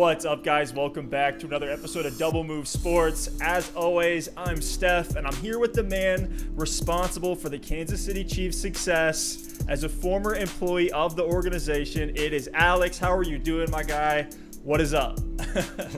What's up, guys? Welcome back to another episode of Double Move Sports. As always, I'm Stef, and I'm here with the man responsible for the Kansas City Chiefs' success as a former employee of the organization. It is Alex. How are you doing, my guy? What is up?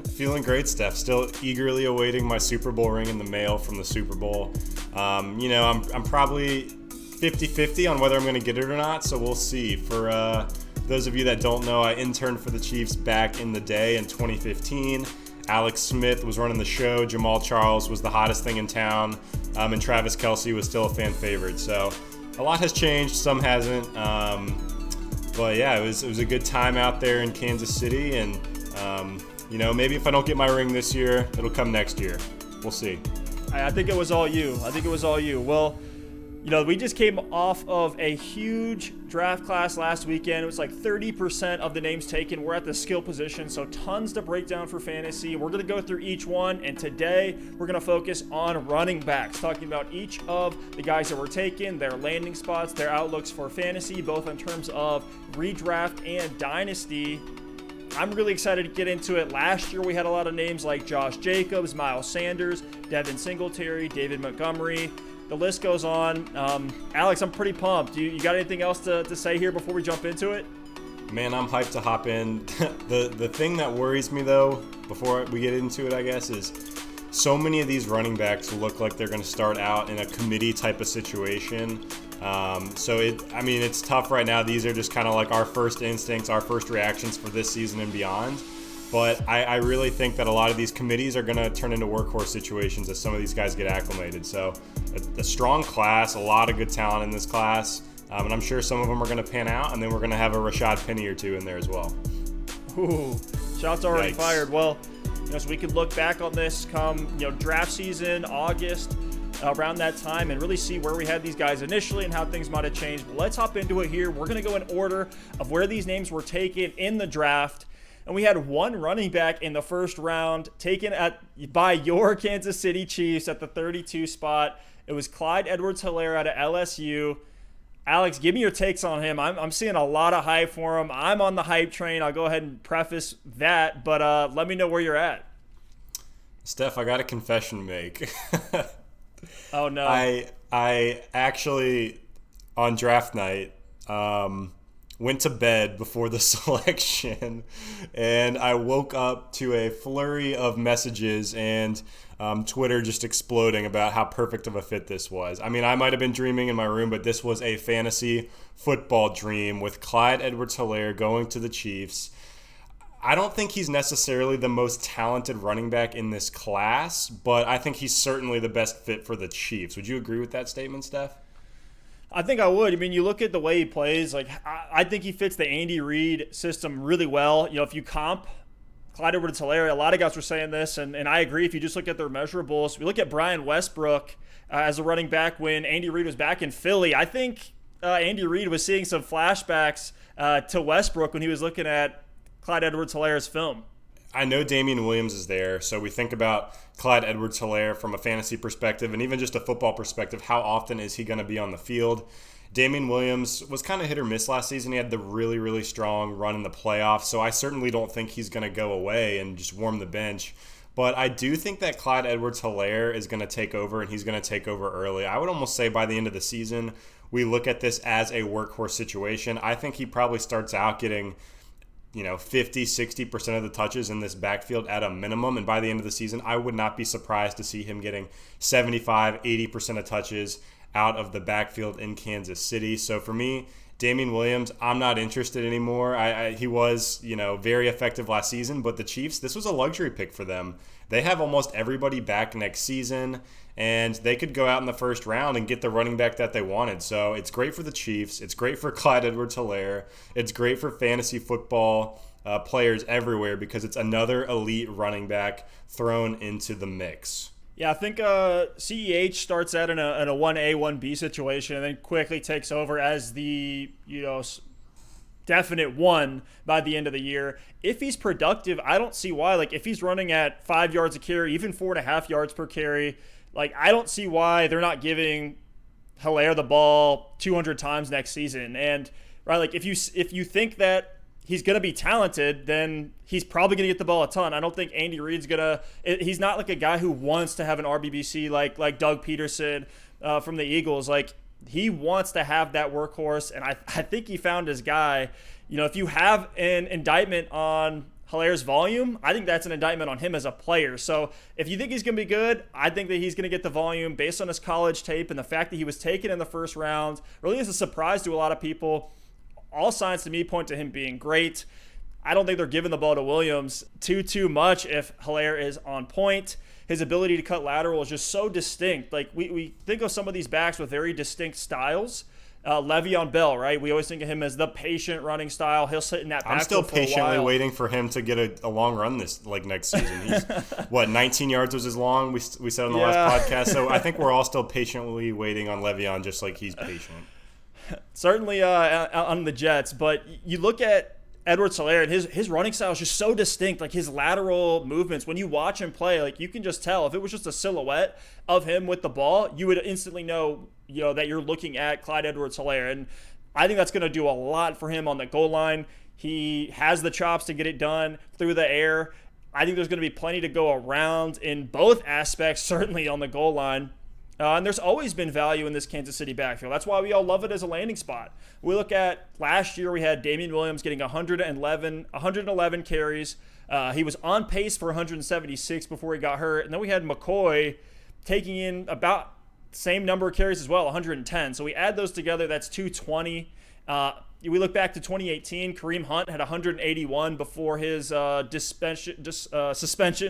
Feeling great, Steph. Still eagerly awaiting my Super Bowl ring in the mail from the Super Bowl. I'm probably 50-50 on whether I'm going to get it or not, so we'll see. For those of you that don't know, I interned for the Chiefs back in the day in 2015. Alex Smith was running the show. Jamal Charles was the hottest thing in town. And Travis Kelce was still a fan favorite. So a lot has changed, some hasn't. But yeah, it was a good time out there in Kansas City. And, maybe if I don't get my ring this year, it'll come next year. We'll see. I think it was all you. Well, we just came off of a huge draft class last weekend. It was like 30% of the names taken were at the skill position, so tons to break down for fantasy. We're going to go through each one, and today we're going to focus on running backs, talking about each of the guys that were taken, their landing spots, their outlooks for fantasy, both in terms of redraft and dynasty. I'm really excited to get into it. Last year we had a lot of names like Josh Jacobs, Miles Sanders, Devin Singletary, David Montgomery. The list goes on. Alex, I'm pretty pumped. You got anything else to say here before we jump into it? Man, I'm hyped to hop in. The thing that worries me, though, before we get into it, I guess, is so many of these running backs look like they're going to start out in a committee type of situation. It's tough right now. These are just kind of like our first instincts, our first reactions for this season and beyond. But I really think that a lot of these committees are going to turn into workhorse situations as some of these guys get acclimated. So a strong class, a lot of good talent in this class. And I'm sure some of them are going to pan out, and then we're going to have a Rashad Penny or two in there as well. Ooh, shots already Yikes. Fired. Well, so we could look back on this come, draft season, August, around that time, and really see where we had these guys initially and how things might have changed. But let's hop into it here. We're going to go in order of where these names were taken in the draft. And we had one running back in the first round taken by your Kansas City Chiefs at the 32 spot. It was Clyde Edwards-Helaire out of LSU. Alex, give me your takes on him. I'm seeing a lot of hype for him. I'm on the hype train. I'll go ahead and preface that, but let me know where you're at. Steph, I got a confession to make. Oh, no. I actually, on draft night, went to bed before the selection, and I woke up to a flurry of messages and Twitter just exploding about how perfect of a fit this was. I mean, I might have been dreaming in my room, but this was a fantasy football dream with Clyde Edwards-Helaire going to the Chiefs. I don't think he's necessarily the most talented running back in this class, but I think he's certainly the best fit for the Chiefs. Would you agree with that statement, Steph? I think I would. I mean, you look at the way he plays, I think he fits the Andy Reid system really well. If you comp Clyde Edwards-Helaire, a lot of guys were saying this, and I agree if you just look at their measurables. We look at Brian Westbrook as a running back when Andy Reid was back in Philly. I think Andy Reid was seeing some flashbacks to Westbrook when he was looking at Clyde Edwards-Helaire's film. I know Damian Williams is there, so we think about Clyde Edwards-Helaire from a fantasy perspective and even just a football perspective. How often is he going to be on the field? Damian Williams was kind of hit or miss last season. He had the really, really strong run in the playoffs, so I certainly don't think he's going to go away and just warm the bench. But I do think that Clyde Edwards-Helaire is going to take over, and he's going to take over early. I would almost say by the end of the season, we look at this as a workhorse situation. I think he probably starts out getting 50-60% of the touches in this backfield at a minimum. And by the end of the season, I would not be surprised to see him getting 75-80% of touches out of the backfield in Kansas City. So for me, Damian Williams, I'm not interested anymore. He was, very effective last season, but the Chiefs, this was a luxury pick for them. They have almost everybody back next season, and they could go out in the first round and get the running back that they wanted. So it's great for the Chiefs. It's great for Clyde Edwards-Helaire. It's great for fantasy football players everywhere because it's another elite running back thrown into the mix. Yeah, I think CEH starts out in a 1A, 1B situation and then quickly takes over as the, definite one by the end of the year. If he's productive, I don't see why. If he's running at 5 yards a carry, even 4.5 yards per carry, I don't see why they're not giving Helaire the ball 200 times next season. And right, if you think that he's going to be talented, then he's probably going to get the ball a ton. I don't think Andy Reid's he's not like a guy who wants to have an RBBC like Doug Peterson from the Eagles. Like, he wants to have that workhorse, and I think he found his guy. If you have an indictment on Hilaire's volume, I think that's an indictment on him as a player. So if you think he's going to be good, I think that he's going to get the volume based on his college tape and the fact that he was taken in the first round. Really is a surprise to a lot of people. All signs to me point to him being great. I don't think they're giving the ball to Williams too much if Hilaire is on point. His ability to cut lateral is just so distinct. Like, we think of some of these backs with very distinct styles. Le'Veon Bell, right? We always think of him as the patient running style. He'll sit in that backfield. I'm still for a patiently while. waiting for him to get a long run next season. He's 19 yards was his long. We said on the last podcast. So I think we're all still patiently waiting on Le'Veon, just like he's patient. Certainly on the Jets, but you look at Edwards-Helaire, and his running style is just so distinct. Like, his lateral movements, when you watch him play, like, you can just tell. If it was just a silhouette of him with the ball, you would instantly know, that you're looking at Clyde Edwards-Helaire. And I think that's going to do a lot for him on the goal line. He has the chops to get it done through the air. I think there's going to be plenty to go around in both aspects, certainly on the goal line. And there's always been value in this Kansas City backfield. That's why we all love it as a landing spot. We look at last year, we had Damian Williams getting 111 carries. He was on pace for 176 before he got hurt. And then we had McCoy taking in about the same number of carries as well, 110. So we add those together, that's 220. We look back to 2018, Kareem Hunt had 181 before his suspension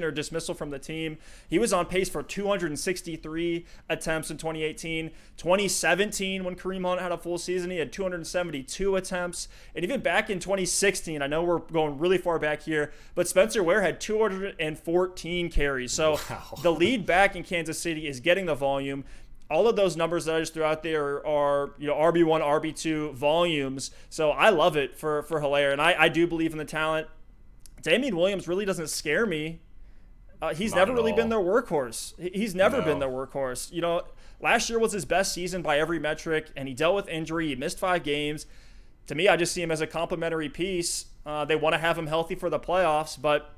or dismissal from the team. He was on pace for 263 attempts in 2018. 2017, when Kareem Hunt had a full season, he had 272 attempts. And even back in 2016, I know we're going really far back here, but Spencer Ware had 214 carries. So the lead back in Kansas City is getting the volume. All of those numbers that I just threw out there are RB1, RB2 volumes. So I love it for Hilaire, and I do believe in the talent. Damian Williams really doesn't scare me. He's never really been their workhorse. He's never been their workhorse. Last year was his best season by every metric, and he dealt with injury. He missed 5 games. To me, I just see him as a complimentary piece. They want to have him healthy for the playoffs, but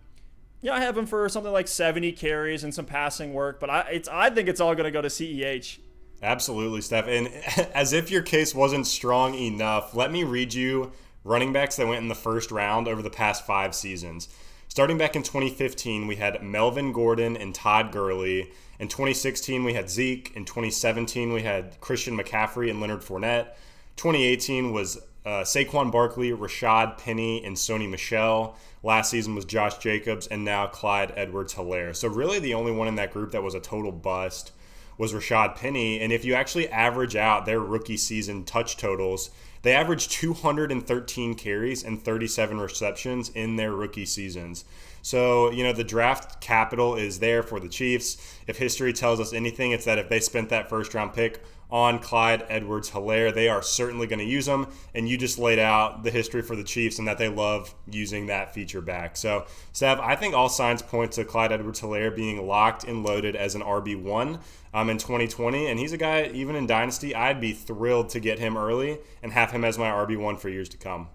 I have him for something like 70 carries and some passing work, but I think it's all going to go to CEH. Absolutely, Steph. And as if your case wasn't strong enough, let me read you running backs that went in the first round over the past 5 seasons. Starting back in 2015, we had Melvin Gordon and Todd Gurley. In 2016, we had Zeke. In 2017, we had Christian McCaffrey and Leonard Fournette. 2018 was Saquon Barkley, Rashad Penny, and Sony Michel. Last season was Josh Jacobs, and now Clyde Edwards-Helaire. So really the only one in that group that was a total bust was Rashad Penny. And if you actually average out their rookie season touch totals, they averaged 213 carries and 37 receptions in their rookie seasons. So, the draft capital is there for the Chiefs. If history tells us anything, it's that if they spent that first-round pick on Clyde Edwards-Helaire, they are certainly going to use him. And you just laid out the history for the Chiefs and that they love using that feature back. So, Steph, I think all signs point to Clyde Edwards-Helaire being locked and loaded as an RB1 in 2020. And he's a guy, even in Dynasty, I'd be thrilled to get him early and have him as my RB1 for years to come.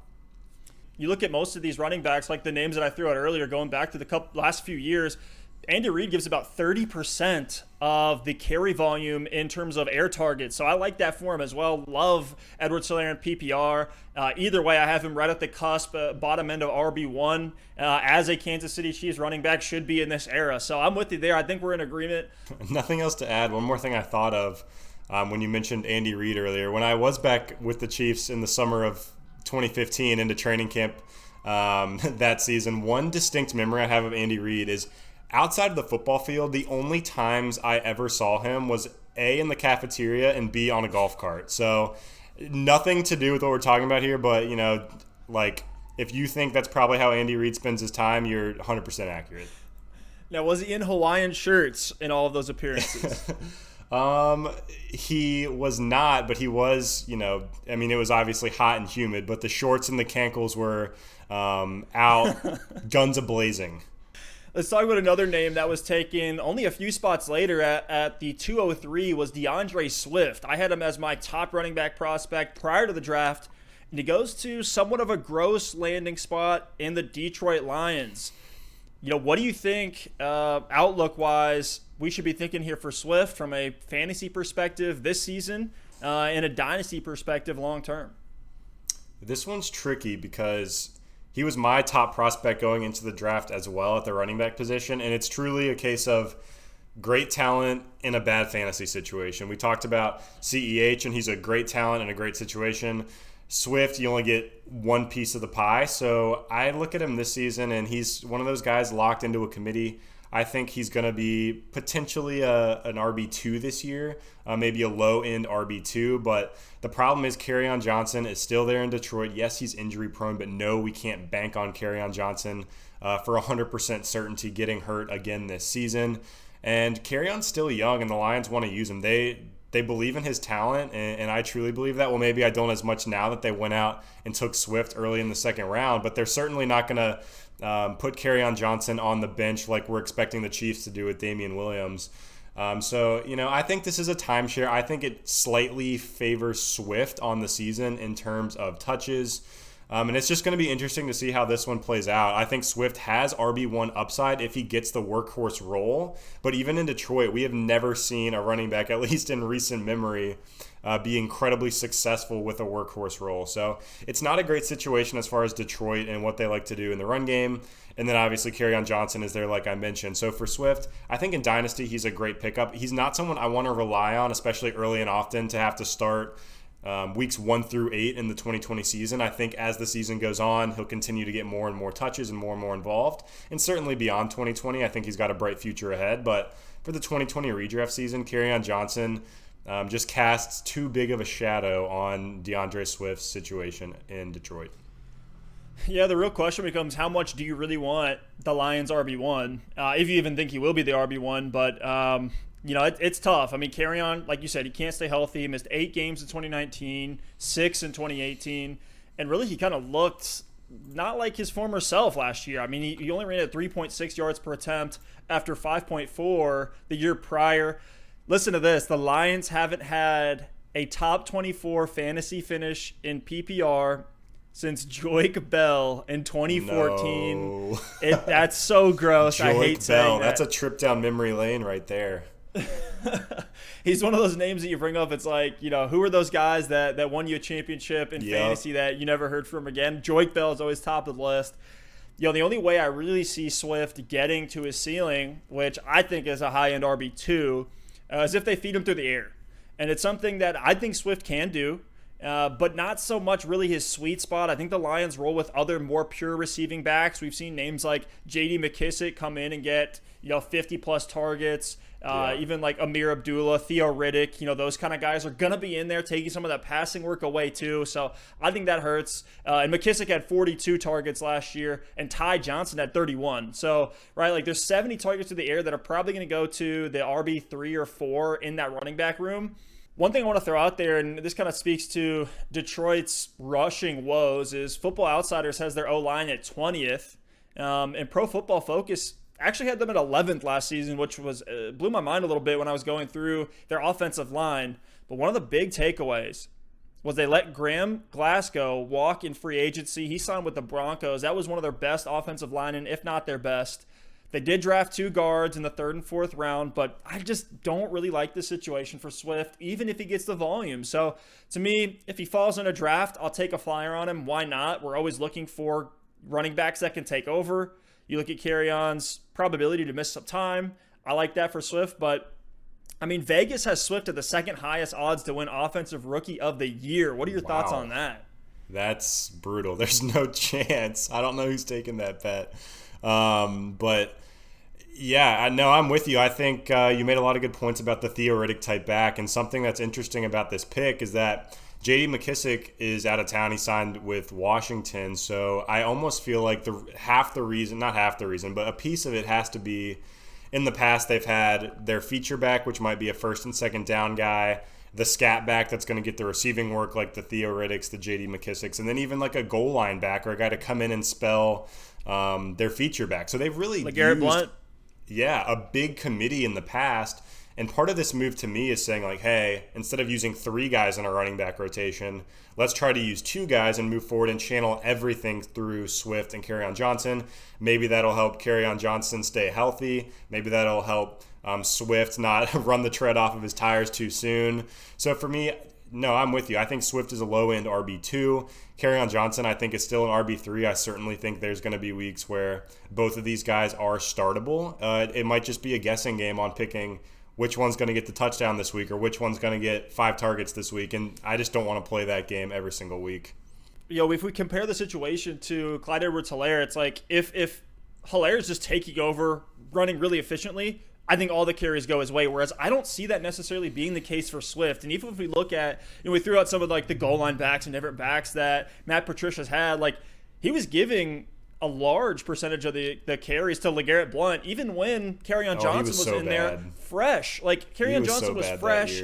You look at most of these running backs, like the names that I threw out earlier, going back to the last few years, Andy Reid gives about 30% of the carry volume in terms of air targets. So I like that for him as well. Love Edwards-Helaire in PPR. Either way, I have him right at the cusp, bottom end of RB1, as a Kansas City Chiefs running back should be in this era. So I'm with you there. I think we're in agreement. Nothing else to add. One more thing I thought of when you mentioned Andy Reid earlier. When I was back with the Chiefs in the summer of 2015 into training camp that season, one distinct memory I have of Andy Reid is outside of the football field, the only times I ever saw him was A, in the cafeteria, and B, on a golf cart. So nothing to do with what we're talking about here, but, if you think that's probably how Andy Reid spends his time, you're 100% accurate. Now, was he in Hawaiian shirts in all of those appearances? He was not, but he was, it was obviously hot and humid, but the shorts and the cankles were out, guns a-blazing. Let's talk about another name that was taken only a few spots later at the 203 was DeAndre Swift. I had him as my top running back prospect prior to the draft, and he goes to somewhat of a gross landing spot in the Detroit Lions. What do you think, outlook-wise, we should be thinking here for Swift from a fantasy perspective this season and a dynasty perspective long-term? This one's tricky because he was my top prospect going into the draft as well at the running back position, and it's truly a case of great talent in a bad fantasy situation. We talked about CEH, and he's a great talent in a great situation. Swift, you only get one piece of the pie. So I look at him this season, and he's one of those guys locked into a committee. I think he's going to be potentially an RB2 this year, maybe a low-end RB2. But the problem is Kerryon Johnson is still there in Detroit. Yes, he's injury-prone, but no, we can't bank on Kerryon Johnson for 100% certainty getting hurt again this season. And Kerryon's still young, and the Lions want to use him. They believe in his talent, and I truly believe that. Well, maybe I don't as much now that they went out and took Swift early in the second round, but they're certainly not going to put Kerryon Johnson on the bench like we're expecting the Chiefs to do with Damian Williams. So, I think this is a timeshare. I think it slightly favors Swift on the season in terms of touches. And it's just going to be interesting to see how this one plays out. I think Swift has RB1 upside if he gets the workhorse role. But even in Detroit, we have never seen a running back, at least in recent memory, be incredibly successful with a workhorse role. So it's not a great situation as far as Detroit and what they like to do in the run game. And then obviously Kerryon Johnson is there, like I mentioned. So for Swift, I think in Dynasty he's a great pickup. He's not someone I want to rely on, especially early and often, to have to start weeks 1 through 8 in the 2020 season. I think as the season goes on, he'll continue to get more and more touches and more involved. And certainly beyond 2020, I think he's got a bright future ahead. But for the 2020 redraft season, Kerryon Johnson just casts too big of a shadow on DeAndre Swift's situation in Detroit. Yeah, the real question becomes, how much do you really want the Lions RB1? If you even think he will be the RB1, but it's tough. I mean, Kerryon, like you said, he can't stay healthy. He missed 8 games in 2019, 6 in 2018, and really he kind of looked not like his former self last year. I mean, he only ran at 3.6 yards per attempt after 5.4 the year prior. Listen to this. The Lions haven't had a top 24 fantasy finish in PPR since Joique Bell in 2014. No. That's so gross. I hate Joique saying Bell. that. That's a trip down memory lane right there. He's one of those names that you bring up. It's like, who are those guys that won you a championship in fantasy that you never heard from again? Joique Bell is always top of the list. The only way I really see Swift getting to his ceiling, which I think is a high-end RB2, is if they feed him through the air. And it's something that I think Swift can do, but not so much really his sweet spot. I think the Lions roll with other more pure receiving backs. We've seen names like J.D. McKissick come in and get 50-plus targets. Even like Amir Abdullah, Theo Riddick, those kind of guys are going to be in there taking some of that passing work away too. So I think that hurts. And McKissick had 42 targets last year, and Ty Johnson had 31. So, right, like there's 70 targets to the air that are probably going to go to the RB3 or 4 in that running back room. One thing I want to throw out there, and this kind of speaks to Detroit's rushing woes, is Football Outsiders has their O-line at 20th, and Pro Football Focus actually had them at 11th last season, which was blew my mind a little bit when I was going through their offensive line. But one of the big takeaways was they let Graham Glasgow walk in free agency. He signed with the Broncos. That was one of their best offensive linemen, if not their best. They did draft 2 guards in the 3rd and 4th round, but I just don't really like the situation for Swift, even if he gets the volume. So to me, if he falls in a draft, I'll take a flyer on him. Why not? We're always looking for running backs that can take over. You look at Kerryon's probability to miss some time. I like that for Swift, but I mean, Vegas has Swift at the 2nd highest odds to win Offensive Rookie of the Year. What are your thoughts on that? That's brutal. There's no chance. I don't know who's taking that bet. But yeah, I know I'm with you. I think you made a lot of good points about the Theo Riddick type back, and something that's interesting about this pick is that J.D. McKissick is out of town. He signed with Washington, so I almost feel like not half the reason, but a piece of it has to be in the past they've had their feature back, which might be a 1st and 2nd down guy, the scat back that's going to get the receiving work like the Theo Riddicks, the J.D. McKissicks, and then even like a goal line back or a guy to come in and spell their feature back. So they've really like Garrett Blunt? Yeah, a big committee in the past. And part of this move to me is saying like, hey, instead of using 3 guys in a running back rotation, let's try to use 2 guys and move forward and channel everything through Swift and Kerryon Johnson. Maybe that'll help Kerryon Johnson stay healthy. Maybe that'll help Swift not run the tread off of his tires too soon. So for me, no, I'm with you. I think Swift is a low-end RB2. Kerryon Johnson, I think, is still an RB3. I certainly think there's going to be weeks where both of these guys are startable. It might just be a guessing game on picking which one's going to get the touchdown this week or which one's going to get 5 targets this week, and I just don't want to play that game every single week. If we compare the situation to Clyde Edwards-Helaire, it's like if Helaire is just taking over, running really efficiently, I think all the carries go his way, whereas I don't see that necessarily being the case for Swift. And even if we look at, we threw out some of like the goal line backs and different backs that Matt Patricia's had, like he was giving a large percentage of the carries to LeGarrette Blount, even when Kerryon Johnson was so in bad. There fresh. Like Kerryon Johnson was fresh.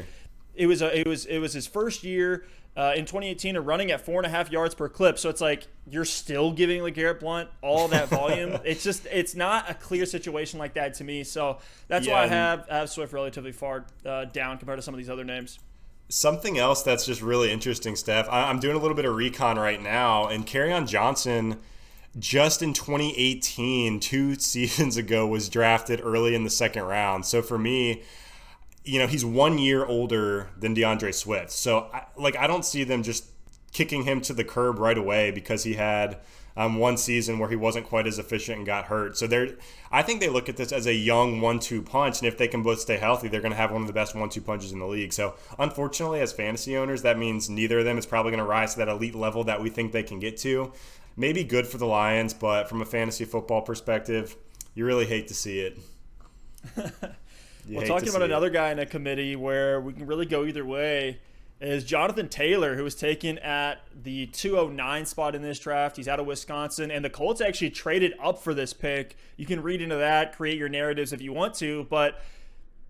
It was his first year in 2018 of running at 4.5 yards per clip. So it's like you're still giving LeGarrette Blount all that volume. It's not a clear situation like that to me. So that's why I have Swift relatively far down compared to some of these other names. Something else that's just really interesting, Steph. I'm doing a little bit of recon right now, and Kerryon Johnson just in 2018, 2 seasons ago, was drafted early in the 2nd round. So for me, he's 1 year older than DeAndre Swift. So I don't see them just kicking him to the curb right away because he had one season where he wasn't quite as efficient and got hurt. So I think they look at this as a young 1-2 punch, and if they can both stay healthy, they're going to have one of the best 1-2 punches in the league. So unfortunately, as fantasy owners, that means neither of them is probably going to rise to that elite level that we think they can get to. Maybe good for the Lions, but from a fantasy football perspective, you really hate to see it. Well, talking about another guy in a committee where we can really go either way is Jonathan Taylor, who was taken at the 209 spot in this draft. He's out of Wisconsin, and the Colts actually traded up for this pick. You can read into that, create your narratives if you want to, but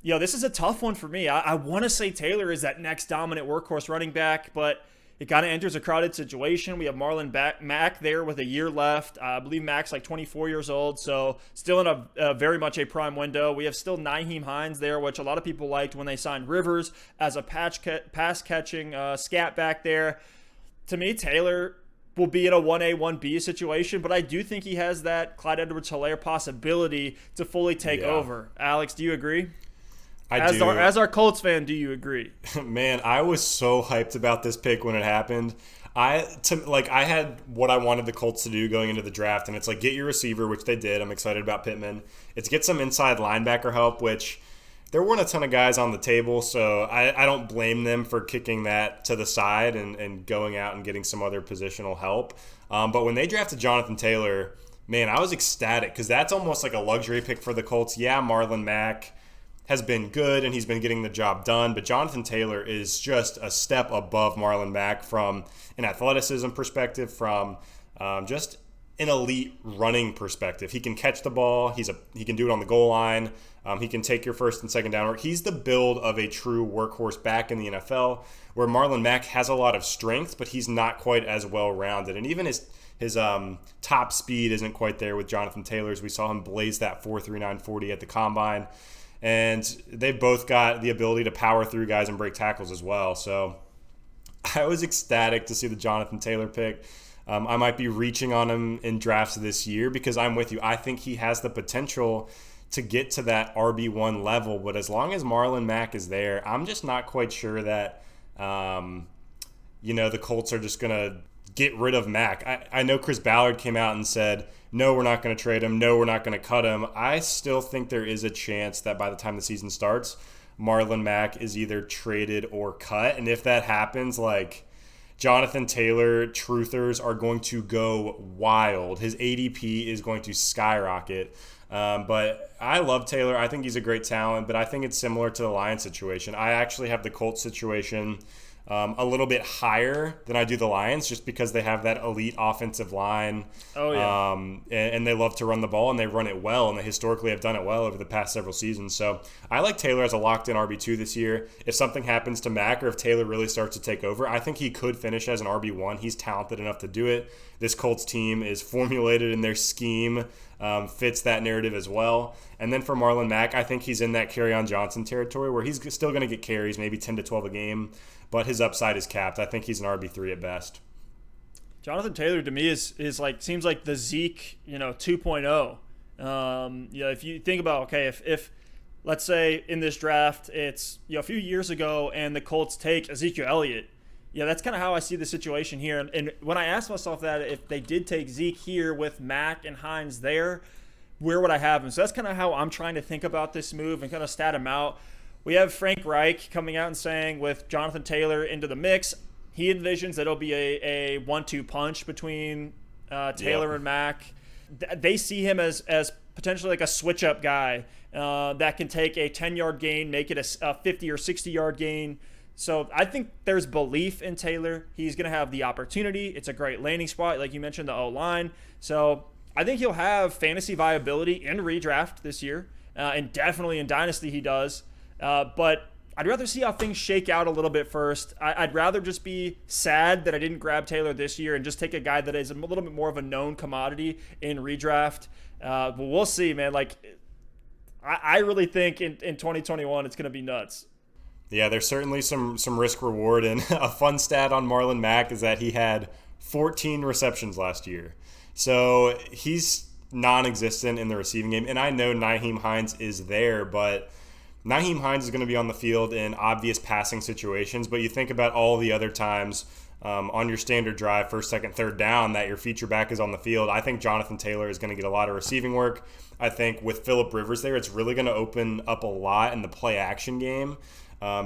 this is a tough one for me. I want to say Taylor is that next dominant workhorse running back, but it kind of enters a crowded situation. We have Marlon Mack there with a year left. I believe Mack's like 24 years old, so still in a very much a prime window. We have still Nyheim Hines there, which a lot of people liked when they signed Rivers as a pass-catching scat back there. To me, Taylor will be in a 1A, 1B situation, but I do think he has that Clyde Edwards-Helaire possibility to fully take over. Alex, do you agree? I do. As our Colts fan, do you agree? Man, I was so hyped about this pick when it happened. I had what I wanted the Colts to do going into the draft, and it's like get your receiver, which they did. I'm excited about Pittman. It's get some inside linebacker help, which there weren't a ton of guys on the table, so I don't blame them for kicking that to the side and going out and getting some other positional help. But when they drafted Jonathan Taylor, man, I was ecstatic because that's almost like a luxury pick for the Colts. Yeah, Marlon Mack has been good and he's been getting the job done, but Jonathan Taylor is just a step above Marlon Mack from an athleticism perspective, from just an elite running perspective. He can catch the ball. He can do it on the goal line. He can take your first and second down work. He's the build of a true workhorse back in the NFL, where Marlon Mack has a lot of strength, but he's not quite as well-rounded. And even his top speed isn't quite there with Jonathan Taylor's. We saw him blaze that 4.39 40 at the Combine. And they've both got the ability to power through guys and break tackles as well. So I was ecstatic to see the Jonathan Taylor pick. I might be reaching on him in drafts this year because I'm with you. I think he has the potential to get to that RB1 level. But as long as Marlon Mack is there, I'm just not quite sure that, the Colts are just going to get rid of Mack. I know Chris Ballard came out and said, no, we're not going to trade him. No, we're not going to cut him. I still think there is a chance that by the time the season starts, Marlon Mack is either traded or cut. And if that happens, Jonathan Taylor truthers are going to go wild. His ADP is going to skyrocket. But I love Taylor. I think he's a great talent, but I think it's similar to the Lions situation. I actually have the Colts situation a little bit higher than I do the Lions, just because they have that elite offensive line. Oh, yeah. And they love to run the ball, and they run it well, and they historically have done it well over the past several seasons. So I like Taylor as a locked-in RB2 this year. If something happens to Mack, or if Taylor really starts to take over, I think he could finish as an RB1. He's talented enough to do it. This Colts team is formulated in their scheme, fits that narrative as well. And then for Marlon Mack, I think he's in that Kerryon Johnson territory where he's still going to get carries, maybe 10 to 12 a game, but his upside is capped. I think he's an RB3 at best. Jonathan Taylor to me is like seems like the Zeke 2.0. If you think about if let's say in this draft it's a few years ago and the Colts take Ezekiel Elliott, that's kind of how I see the situation here. And when I asked myself that if they did take Zeke here with Mack and Hines there, where would I have him? So that's kind of how I'm trying to think about this move and kind of stat him out. We have Frank Reich coming out and saying with Jonathan Taylor into the mix, he envisions that it'll be a 1-2 punch between Taylor and Mack. They see him as potentially like a switch-up guy that can take a 10-yard gain, make it a 50 or 60-yard gain. So I think there's belief in Taylor. He's going to have the opportunity. It's a great landing spot, like you mentioned, the O-line. So I think he'll have fantasy viability in redraft this year, and definitely in Dynasty he does. But I'd rather see how things shake out a little bit first. I'd rather just be sad that I didn't grab Taylor this year and just take a guy that is a little bit more of a known commodity in redraft. But we'll see, man. Like, I really think in 2021 it's going to be nuts. Yeah, there's certainly some risk reward, and a fun stat on Marlon Mack is that he had 14 receptions last year. So he's non-existent in the receiving game. And I know Nyheim Hines is there, but Nyheim Hines is going to be on the field in obvious passing situations. But you think about all the other times on your standard drive, first, second, third down, that your feature back is on the field. I think Jonathan Taylor is going to get a lot of receiving work. I think with Phillip Rivers there, it's really going to open up a lot in the play-action game.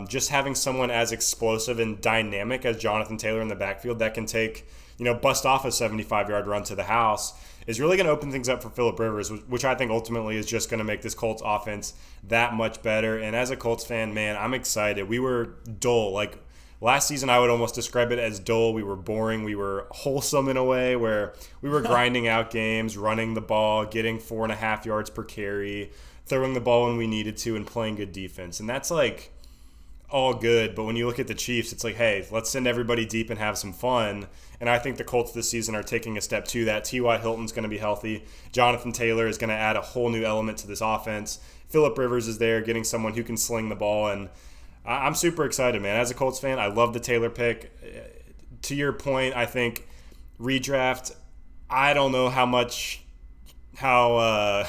Just having someone as explosive and dynamic as Jonathan Taylor in the backfield that can take, bust off a 75-yard run to the house is really going to open things up for Phillip Rivers, which I think ultimately is just going to make this Colts offense that much better. And as a Colts fan, man, I'm excited. We were dull. Like last season, I would almost describe it as dull. We were boring. We were wholesome in a way where we were grinding out games, running the ball, getting 4.5 yards per carry, throwing the ball when we needed to, and playing good defense. And that's like all good, but when you look at the Chiefs, it's like, hey, let's send everybody deep and have some fun. And I think the Colts this season are taking a step to that. T.Y. Hilton's going to be healthy. Jonathan Taylor is going to add a whole new element to this offense. Phillip Rivers is there, getting someone who can sling the ball, and I'm super excited, man. As a Colts fan, I love the Taylor pick. To your point, I think redraft, I don't know how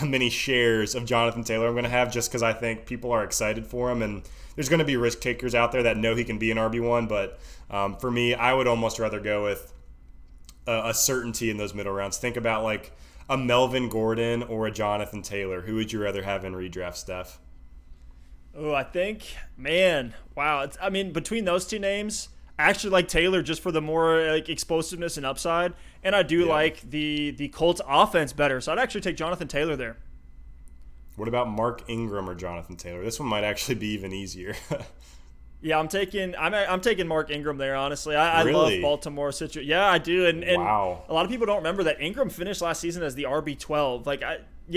many shares of Jonathan Taylor I'm going to have, just because I think people are excited for him, and there's going to be risk takers out there that know he can be an RB1, but for me, I would almost rather go with a certainty in those middle rounds. Think about like a Melvin Gordon or a Jonathan Taylor. Who would you rather have in redraft, Steph? Oh, I think, man, wow. Between those two names, I actually like Taylor just for the more like explosiveness and upside, and I do like the Colts offense better. So I'd actually take Jonathan Taylor there. What about Mark Ingram or Jonathan Taylor? This one might actually be even easier. Yeah, I'm taking Mark Ingram there, honestly. I Really? love Baltimore situation. Yeah, I do. And Wow. A lot of people don't remember that Ingram finished last season as the RB12.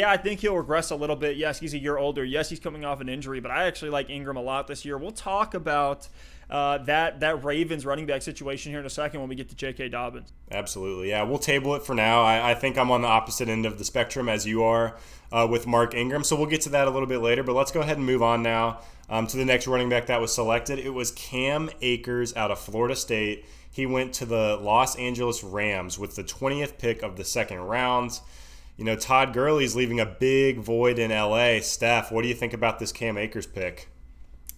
I think he'll regress a little bit. Yes, he's a year older. Yes, he's coming off an injury, but I actually like Ingram a lot this year. We'll talk about that Ravens running back situation here in a second when we get to J.K. Dobbins. Absolutely. Yeah, we'll table it for now. I think I'm on the opposite end of the spectrum as you are with Mark Ingram, so we'll get to that a little bit later. But let's go ahead and move on now to the next running back that was selected. It was Cam Akers out of Florida State. He went to the Los Angeles Rams with the 20th pick of the second round. Todd Gurley's leaving a big void in L.A. Steph, what do you think about this Cam Akers pick?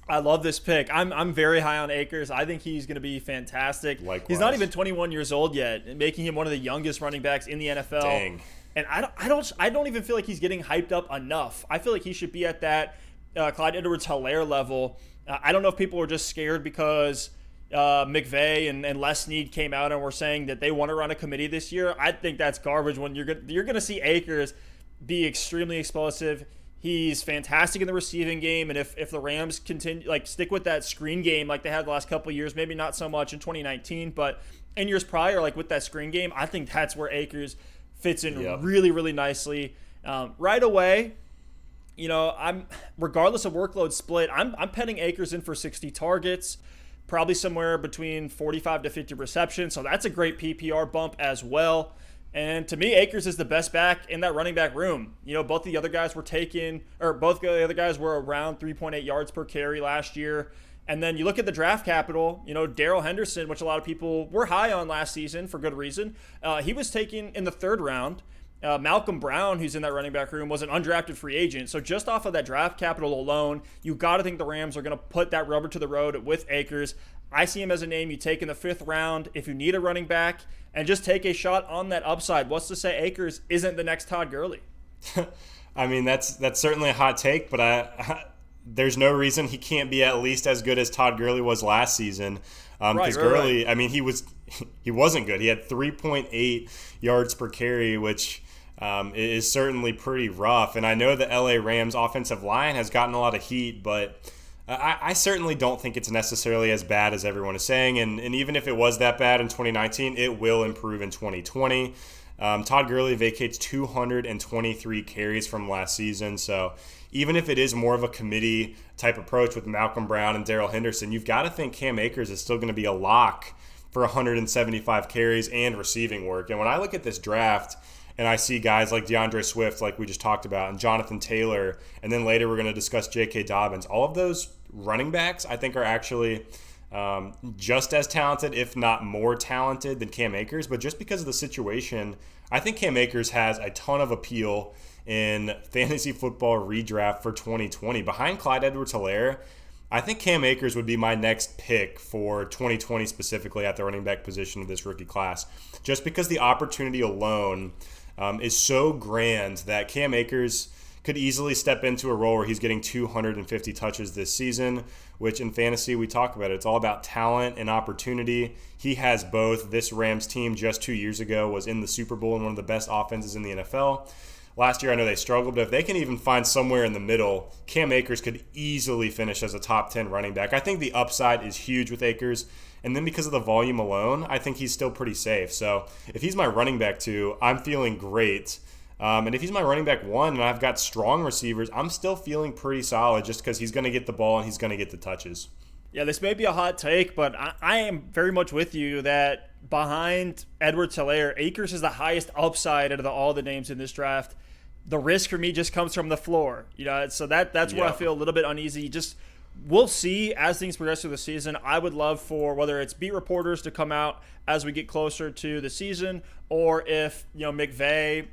I love this pick. I'm very high on Akers. I think he's going to be fantastic. Likewise. He's not even 21 years old yet, making him one of the youngest running backs in the NFL. Dang. And I don't even feel like he's getting hyped up enough. I feel like he should be at that Clyde Edwards-Helaire level. I don't know if people were just scared because McVay and Les Snead came out and were saying that they want to run a committee this year. I think that's garbage. When you're going to see Akers be extremely explosive. He's fantastic in the receiving game, and if the Rams continue stick with that screen game like they had the last couple of years, maybe not so much in 2019, but in years prior, with that screen game, I think that's where Akers fits in really, really nicely. Right away, I'm regardless of workload split, I'm petting Akers in for 60 targets, probably somewhere between 45 to 50 receptions. So that's a great PPR bump as well. And to me, Akers is the best back in that running back room. Both the other guys were both the other guys were around 3.8 yards per carry last year. And then you look at the draft capital, Darrell Henderson, which a lot of people were high on last season for good reason. He was taken in the 3rd round. Malcolm Brown, who's in that running back room, was an undrafted free agent. So just off of that draft capital alone, you got to think the Rams are going to put that rubber to the road with Akers. I see him as a name you take in the 5th round if you need a running back and just take a shot on that upside. What's to say Akers isn't the next Todd Gurley? I mean, that's certainly a hot take, but there's no reason he can't be at least as good as Todd Gurley was last season. Because Gurley, right. I mean, he wasn't good. He had 3.8 yards per carry, which is certainly pretty rough. And I know the LA Rams offensive line has gotten a lot of heat, but I certainly don't think it's necessarily as bad as everyone is saying. And even if it was that bad in 2019, it will improve in 2020. Todd Gurley vacates 223 carries from last season. So even if it is more of a committee type approach with Malcolm Brown and Darrell Henderson, you've got to think Cam Akers is still going to be a lock for 175 carries and receiving work. And when I look at this draft and I see guys like DeAndre Swift, like we just talked about, and Jonathan Taylor, and then later we're going to discuss J.K. Dobbins, all of those running backs I think are actually just as talented, if not more talented than Cam Akers. But just because of the situation, I think Cam Akers has a ton of appeal in fantasy football redraft for 2020. Behind Clyde Edwards-Helaire, I think Cam Akers would be my next pick for 2020 specifically at the running back position of this rookie class. Just because the opportunity alone is so grand that Cam Akers could easily step into a role where he's getting 250 touches this season, which in fantasy we talk about it. It's all about talent and opportunity. He has both. This Rams team just 2 years ago was in the Super Bowl and one of the best offenses in the NFL. Last year, I know they struggled, but if they can even find somewhere in the middle, Cam Akers could easily finish as a top 10 running back. I think the upside is huge with Akers, and then because of the volume alone, I think he's still pretty safe. So if he's my running back 2, I'm feeling great. And if he's my running back 1 and I've got strong receivers, I'm still feeling pretty solid just because he's going to get the ball and he's going to get the touches. Yeah, this may be a hot take, but I am very much with you that behind Edwards-Helaire, Akers is the highest upside out of all the names in this draft. The risk for me just comes from the floor. So that's where I feel a little bit uneasy. Just we'll see as things progress through the season. I would love for whether it's beat reporters to come out as we get closer to the season, or if McVay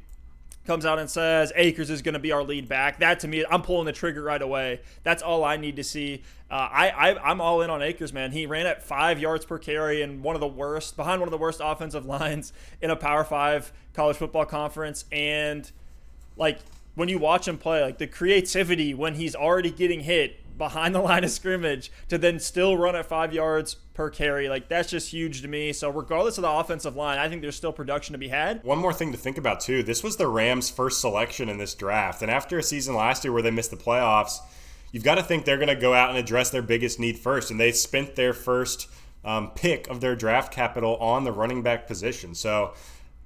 comes out and says Akers is going to be our lead back. That to me, I'm pulling the trigger right away. That's all I need to see. I'm all in on Akers, man. He ran at 5 yards per carry and behind one of the worst offensive lines in a Power 5 college football conference. And like when you watch him play, like the creativity when he's already getting hit behind the line of scrimmage to then still run at 5 yards per carry, like that's just huge to me. So regardless of the offensive line, I think there's still production to be had. One more thing to think about too, this was the Rams' first selection in this draft, and after a season last year where they missed the playoffs, you've got to think they're going to go out and address their biggest need first, and they spent their first pick of their draft capital on the running back position. So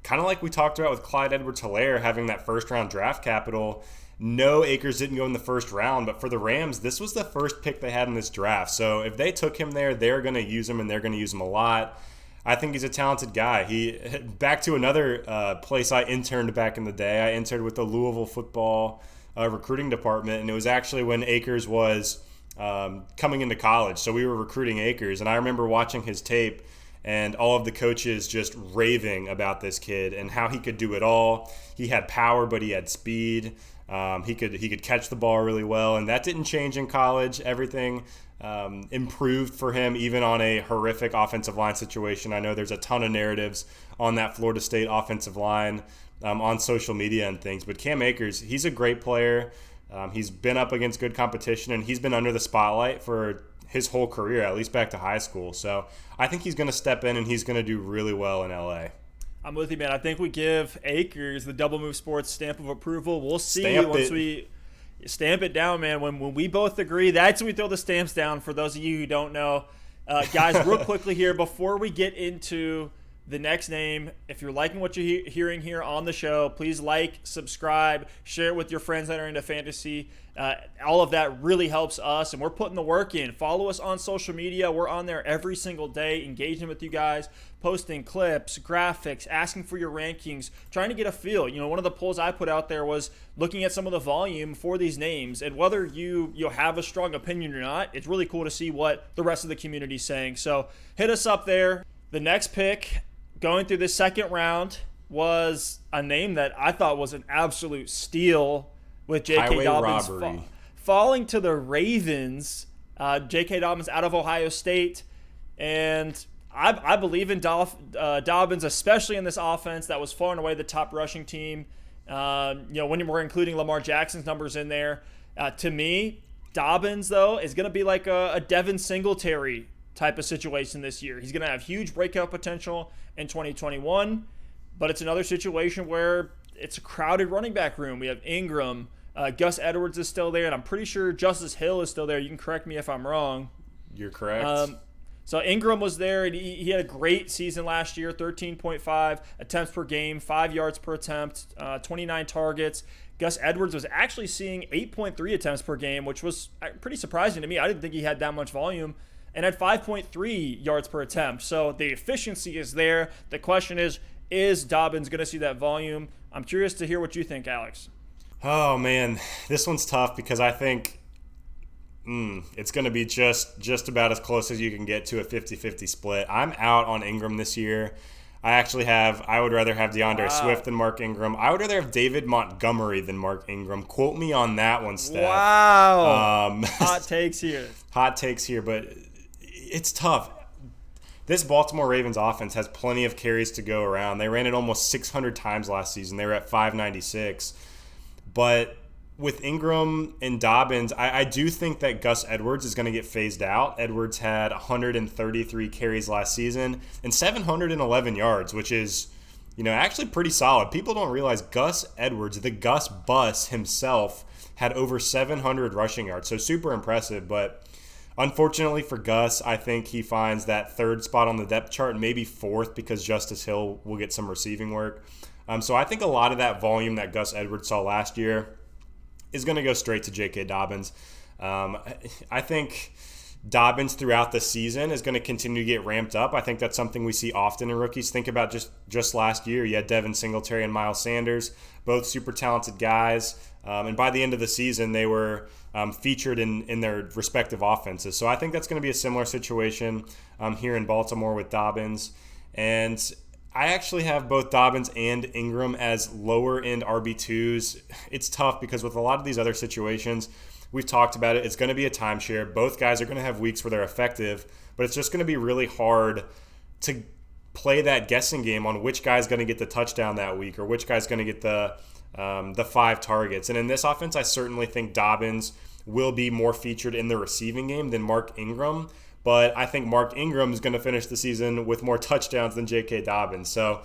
kind of like we talked about with Clyde Edwards-Helaire having that first round draft capital. No, Akers didn't go in the first round, but for the Rams, this was the first pick they had in this draft. So if they took him there, they're going to use him, and they're going to use him a lot. I think he's a talented guy. Back to another place I interned back in the day. I interned with the Louisville football recruiting department, and it was actually when Akers was coming into college. So we were recruiting Akers, and I remember watching his tape and all of the coaches just raving about this kid and how he could do it all. He had power, but he had speed. He could catch the ball really well, and that didn't change in college. Everything improved for him, even on a horrific offensive line situation. I know there's a ton of narratives on that Florida State offensive line on social media and things, but Cam Akers, he's a great player. He's been up against good competition, and he's been under the spotlight for his whole career, at least back to high school. So I think he's going to step in, and he's going to do really well in LA. I'm with you, man. I think we give Akers the Double Move Sports stamp of approval. We'll see once we stamp it down, man. When we both agree, that's when we throw the stamps down, for those of you who don't know. Guys, real quickly here, before we get into the next name. If you're liking what you're hearing here on the show, please like, subscribe, share it with your friends that are into fantasy. All of that really helps us, and we're putting the work in. Follow us on social media. We're on there every single day, engaging with you guys, posting clips, graphics, asking for your rankings, trying to get a feel. One of the polls I put out there was looking at some of the volume for these names, and whether you have a strong opinion or not, it's really cool to see what the rest of the community is saying. So hit us up there. The next pick going through the second round was a name that I thought was an absolute steal, with J.K. Dobbins falling to the Ravens. J.K. Dobbins out of Ohio State. And I believe in Dobbins, especially in this offense that was far and away the top rushing team. When we're including Lamar Jackson's numbers in there. To me, Dobbins, though, is going to be like a Devin Singletary type of situation this year. He's going to have huge breakout potential in 2021. But it's another situation where it's a crowded running back room. We have Ingram. Gus Edwards is still there, and I'm pretty sure Justice Hill is still there. You can correct me if I'm wrong. You're correct. So Ingram was there, and he had a great season last year, 13.5 attempts per game, 5 yards per attempt, 29 targets. Gus Edwards was actually seeing 8.3 attempts per game, which was pretty surprising to me. I didn't think he had that much volume, and had 5.3 yards per attempt. So the efficiency is there. The question is Dobbins going to see that volume? I'm curious to hear what you think, Alex. Oh, man. This one's tough because I think it's going to be just about as close as you can get to a 50-50 split. I'm out on Ingram this year. I would rather have DeAndre Swift than Mark Ingram. I would rather have David Montgomery than Mark Ingram. Quote me on that one, Steph. Wow. Hot takes here. But it's tough. This Baltimore Ravens offense has plenty of carries to go around. They ran it almost 600 times last season. They were at 596. But with Ingram and Dobbins, I do think that Gus Edwards is going to get phased out. Edwards had 133 carries last season and 711 yards, which is, actually pretty solid. People don't realize Gus Edwards, the Gus Bus himself, had over 700 rushing yards. So super impressive. But unfortunately for Gus, I think he finds that third spot on the depth chart, maybe fourth, because Justice Hill will get some receiving work. So I think a lot of that volume that Gus Edwards saw last year is going to go straight to J.K. Dobbins. I think Dobbins throughout the season is going to continue to get ramped up. I think that's something we see often in rookies. Think about just last year. You had Devin Singletary and Miles Sanders, both super talented guys. And by the end of the season, they were featured in their respective offenses. So I think that's going to be a similar situation here in Baltimore with Dobbins. And I actually have both Dobbins and Ingram as lower-end RB2s. It's tough because with a lot of these other situations, we've talked about it. It's going to be a timeshare. Both guys are going to have weeks where they're effective, but it's just going to be really hard to play that guessing game on which guy's going to get the touchdown that week or which guy's going to get the 5 targets. And in this offense, I certainly think Dobbins will be more featured in the receiving game than Mark Ingram. But I think Mark Ingram is going to finish the season with more touchdowns than J.K. Dobbins. So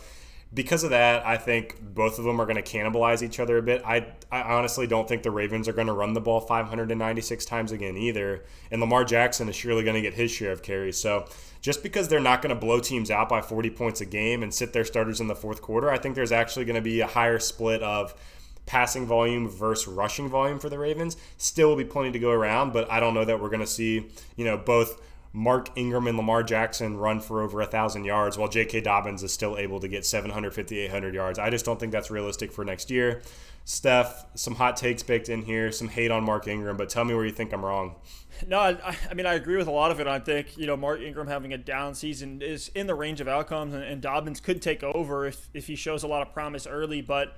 because of that, I think both of them are going to cannibalize each other a bit. I honestly don't think the Ravens are going to run the ball 596 times again either. And Lamar Jackson is surely going to get his share of carries. So just because they're not going to blow teams out by 40 points a game and sit their starters in the fourth quarter, I think there's actually going to be a higher split of passing volume versus rushing volume for the Ravens. Still will be plenty to go around, but I don't know that we're going to see, both Mark Ingram and Lamar Jackson run for over 1,000 yards while J.K. Dobbins is still able to get 750, 800 yards. I just don't think that's realistic for next year. Steph, some hot takes baked in here, some hate on Mark Ingram, but tell me where you think I'm wrong. No, I mean, I agree with a lot of it. I think, Mark Ingram having a down season is in the range of outcomes, and Dobbins could take over if he shows a lot of promise early. But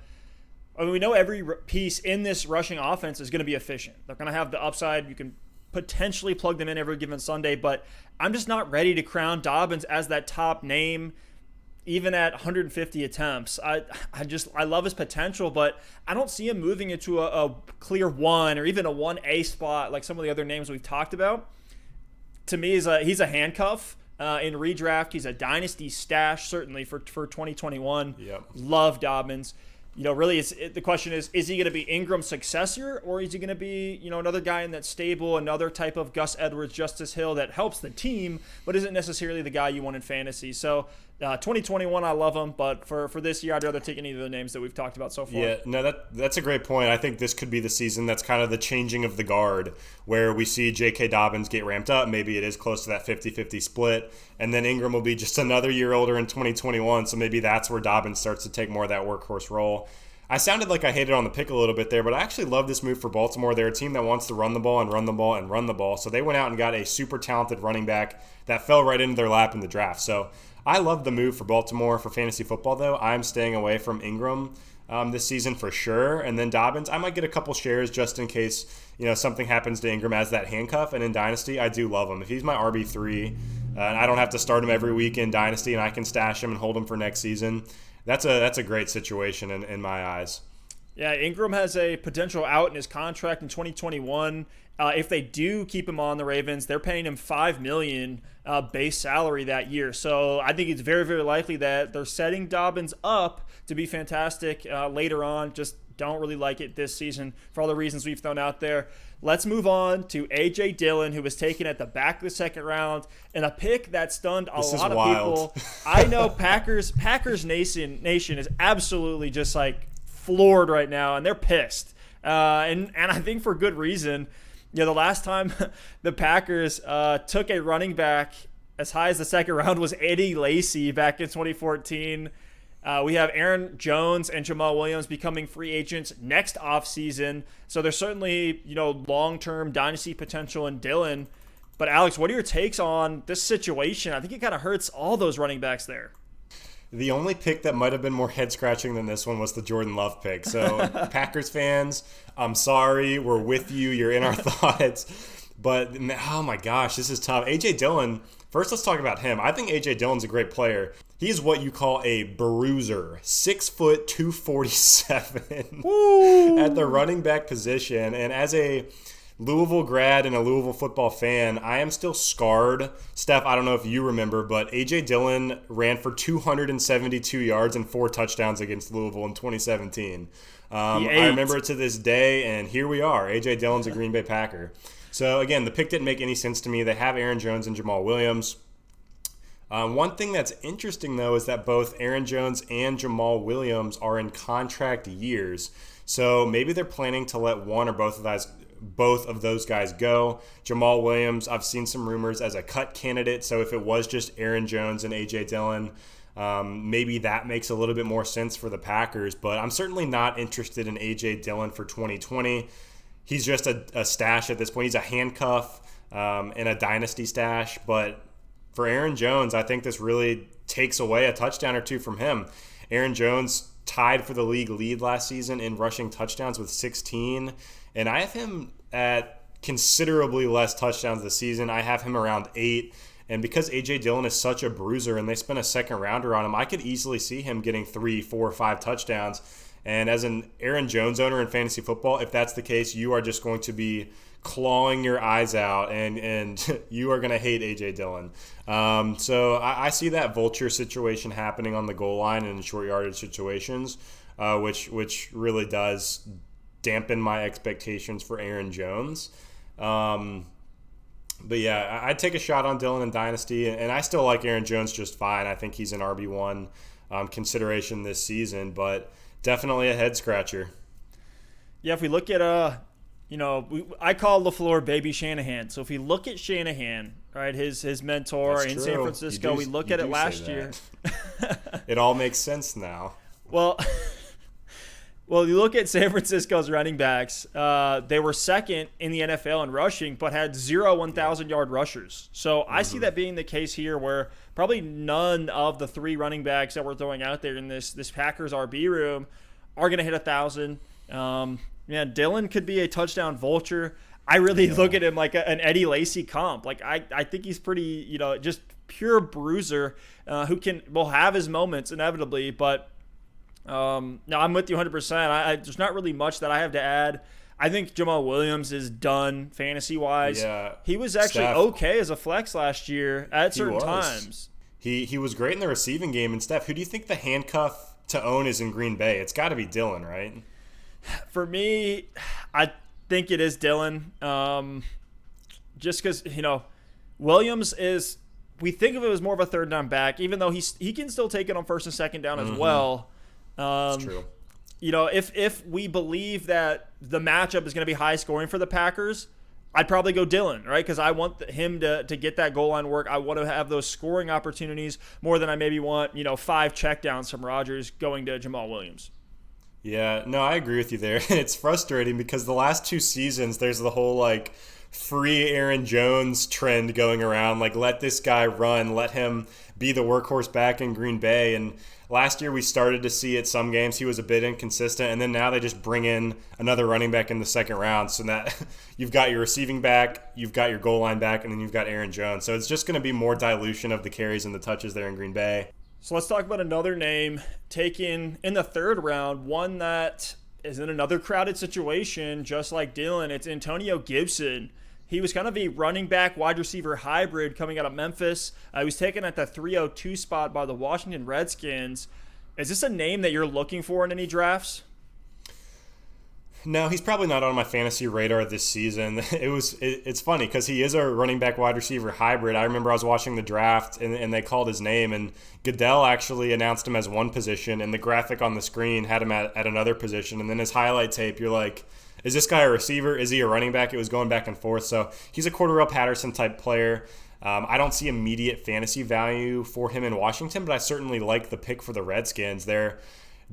we know every piece in this rushing offense is going to be efficient. They're going to have the upside. You can potentially plug them in every given Sunday, but I'm just not ready to crown Dobbins as that top name, even at 150 attempts. I love his potential, but I don't see him moving into a clear 1 or even a 1A spot like some of the other names we've talked about. To me, he's a handcuff in redraft. He's a dynasty stash, certainly for 2021. Yep. Love Dobbins. Really, the question is he going to be Ingram's successor, or is he going to be, another guy in that stable, another type of Gus Edwards, Justice Hill that helps the team, but isn't necessarily the guy you want in fantasy? So 2021, I love him, but for this year, I'd rather take any of the names that we've talked about so far. Yeah, no, that's a great point. I think this could be the season that's kind of the changing of the guard, where we see J.K. Dobbins get ramped up. Maybe it is close to that 50-50 split, and then Ingram will be just another year older in 2021, so maybe that's where Dobbins starts to take more of that workhorse role. I sounded like I hated on the pick a little bit there, but I actually love this move for Baltimore. They're a team that wants to run the ball and run the ball and run the ball, so they went out and got a super talented running back that fell right into their lap in the draft. So I love the move for Baltimore for fantasy football, though. I'm staying away from Ingram this season for sure. And then Dobbins, I might get a couple shares just in case something happens to Ingram as that handcuff. And in Dynasty, I do love him. If he's my RB3 and I don't have to start him every week in Dynasty and I can stash him and hold him for next season, that's a great situation in my eyes. Yeah, Ingram has a potential out in his contract in 2021. If they do keep him on the Ravens, they're paying him $5 million base salary that year. So I think it's very, very likely that they're setting Dobbins up to be fantastic later on. Just don't really like it this season for all the reasons we've thrown out there. Let's move on to A.J. Dillon, who was taken at the back of the second round, and a pick that stunned a lot of people. I know Packers Nation is absolutely just like floored right now, and they're pissed. And I think for good reason. The last time the Packers took a running back as high as the second round was Eddie Lacy back in 2014. We have Aaron Jones and Jamal Williams becoming free agents next offseason. So there's certainly, long-term dynasty potential in Dillon. But Alex, what are your takes on this situation? I think it kind of hurts all those running backs there. The only pick that might have been more head-scratching than this one was the Jordan Love pick. So Packers fans, I'm sorry. We're with you. You're in our thoughts. But, oh my gosh, this is tough. A.J. Dillon, first let's talk about him. I think A.J. Dillon's a great player. He is what you call a bruiser. 6 foot, 247 at the running back position. And as a Louisville grad and a Louisville football fan, I am still scarred. Steph, I don't know if you remember, but A.J. Dillon ran for 272 yards and 4 touchdowns against Louisville in 2017. I remember it to this day, and here we are. A.J. Dillon's a Green Bay Packer. So, again, the pick didn't make any sense to me. They have Aaron Jones and Jamal Williams. One thing that's interesting, though, is that both Aaron Jones and Jamal Williams are in contract years. So maybe they're planning to let one or both of those guys go. Jamal Williams, I've seen some rumors as a cut candidate. So if it was just Aaron Jones and A.J. Dillon, maybe that makes a little bit more sense for the Packers. But I'm certainly not interested in A.J. Dillon for 2020. He's just a stash at this point. He's a handcuff and a dynasty stash. But for Aaron Jones, I think this really takes away a touchdown or two from him. Aaron Jones tied for the league lead last season in rushing touchdowns with 16. And I have him at considerably less touchdowns this season. I have him around 8. And because A.J. Dillon is such a bruiser and they spent a second rounder on him, I could easily see him getting 3, 4, 5 touchdowns. And as an Aaron Jones owner in fantasy football, if that's the case, you are just going to be clawing your eyes out and you are going to hate A.J. Dillon. So I see that vulture situation happening on the goal line and in short yardage situations, which really does dampen my expectations for Aaron Jones. But yeah, I'd take a shot on Dillon in Dynasty, and I still like Aaron Jones just fine. I think he's an RB1 consideration this season, but definitely a head scratcher. Yeah, if we look at I call LaFleur Baby Shanahan. So if we look at Shanahan, right, his mentor in San Francisco, we look at it last year. It all makes sense now. Well, you look at San Francisco's running backs. They were second in the NFL in rushing, but had 0 1,000-yard rushers. So I see that being the case here, where probably none of the 3 running backs that we're throwing out there in this Packers RB room are going to hit 1,000. Dillon could be a touchdown vulture. I really look at him like an Eddie Lacy comp. Like I think he's pretty, just pure bruiser who will have his moments inevitably, but. No, I'm with you 100%. There's not really much that I have to add. I think Jamal Williams is done fantasy-wise. Yeah, he was actually okay as a flex last year at certain times. He was great in the receiving game. And, Steph, who do you think the handcuff to own is in Green Bay? It's got to be Dillon, right? For me, I think it is Dillon. Just because, Williams is we think of him as more of a third down back, even though he can still take it on first and second down as well. That's true. You know, if we believe that the matchup is going to be high scoring for the Packers, I'd probably go Dillon, right? Because I want him to get that goal line work. I want to have those scoring opportunities more than I maybe want, 5 checkdowns from Rodgers going to Jamal Williams. Yeah, no, I agree with you there. It's frustrating because the last 2 seasons, there's the whole free Aaron Jones trend going around. Let this guy run, let him be the workhorse back in Green Bay. And last year we started to see it some games he was a bit inconsistent, and then now they just bring in another running back in the second round. So that you've got your receiving back, you've got your goal line back, and then you've got Aaron Jones. So it's just going to be more dilution of the carries and the touches there in Green Bay. So let's talk about another name taken in the third round, one that is in another crowded situation, just like Dillon. It's Antonio Gibson. He was kind of a running back wide receiver hybrid coming out of Memphis. He was taken at the 302 spot by the Washington Redskins. Is this a name that you're looking for in any drafts? No, he's probably not on my fantasy radar this season. It's funny because he is a running back wide receiver hybrid. I remember I was watching the draft and they called his name, and Goodell actually announced him as one position, and the graphic on the screen had him at another position. And then his highlight tape, you're like, is this guy a receiver? Is he a running back? It was going back and forth. So he's a Cordarrelle Patterson type player. I don't see immediate fantasy value for him in Washington, but I certainly like the pick for the Redskins. They're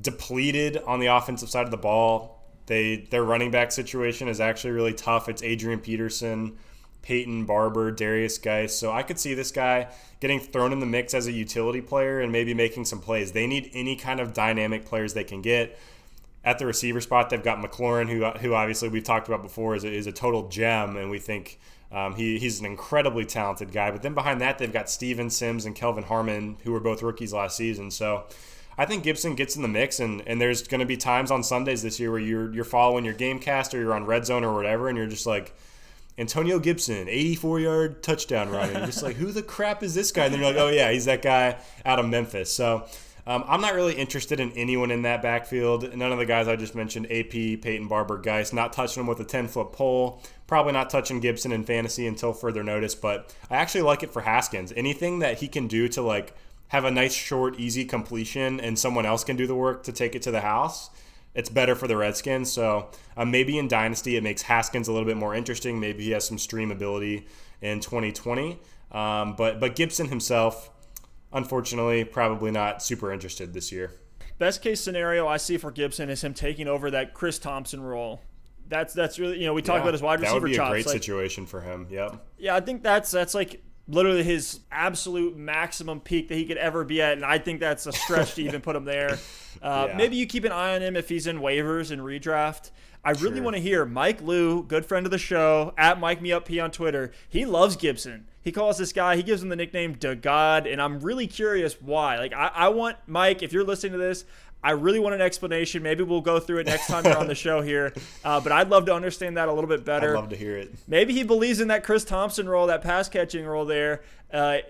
depleted on the offensive side of the ball. Their running back situation is actually really tough. It's Adrian Peterson, Peyton Barber, Darius Geis. So I could see this guy getting thrown in the mix as a utility player and maybe making some plays. They need any kind of dynamic players they can get. At the receiver spot, they've got McLaurin, who obviously we've talked about before is a total gem, and we think he's an incredibly talented guy. But then behind that, they've got Steven Sims and Kelvin Harmon, who were both rookies last season. So I think Gibson gets in the mix, and there's going to be times on Sundays this year where you're following your Gamecast or you're on Red Zone or whatever, and you're just like, Antonio Gibson, 84-yard touchdown run. And you're just like, who the crap is this guy? And then you're like, oh, yeah, he's that guy out of Memphis. So I'm not really interested in anyone in that backfield. None of the guys I just mentioned, AP, Peyton Barber, Geis, not touching them with a 10-foot pole. Probably not touching Gibson in fantasy until further notice, but I actually like it for Haskins. Anything that he can do to have a nice, short, easy completion and someone else can do the work to take it to the house, it's better for the Redskins. So maybe in Dynasty it makes Haskins a little bit more interesting. Maybe he has some stream ability in 2020. But Gibson himself, unfortunately, probably not super interested this year. Best case scenario I see for Gibson is him taking over that Chris Thompson role. That's really, we talked about his wide receiver chops. That would be a great situation for him. Yep. Yeah, I think that's literally his absolute maximum peak that he could ever be at, and I think that's a stretch to even put him there. Maybe you keep an eye on him if he's in waivers and redraft. I really want to hear Mike Liu, good friend of the show, at MikeMeUpP on Twitter. He loves Gibson. He calls this guy, he gives him the nickname Da God, and I'm really curious why. I want, Mike, if you're listening to this, I really want an explanation. Maybe we'll go through it next time you're on the show here. But I'd love to understand that a little bit better. I'd love to hear it. Maybe he believes in that Chris Thompson role, that pass-catching role there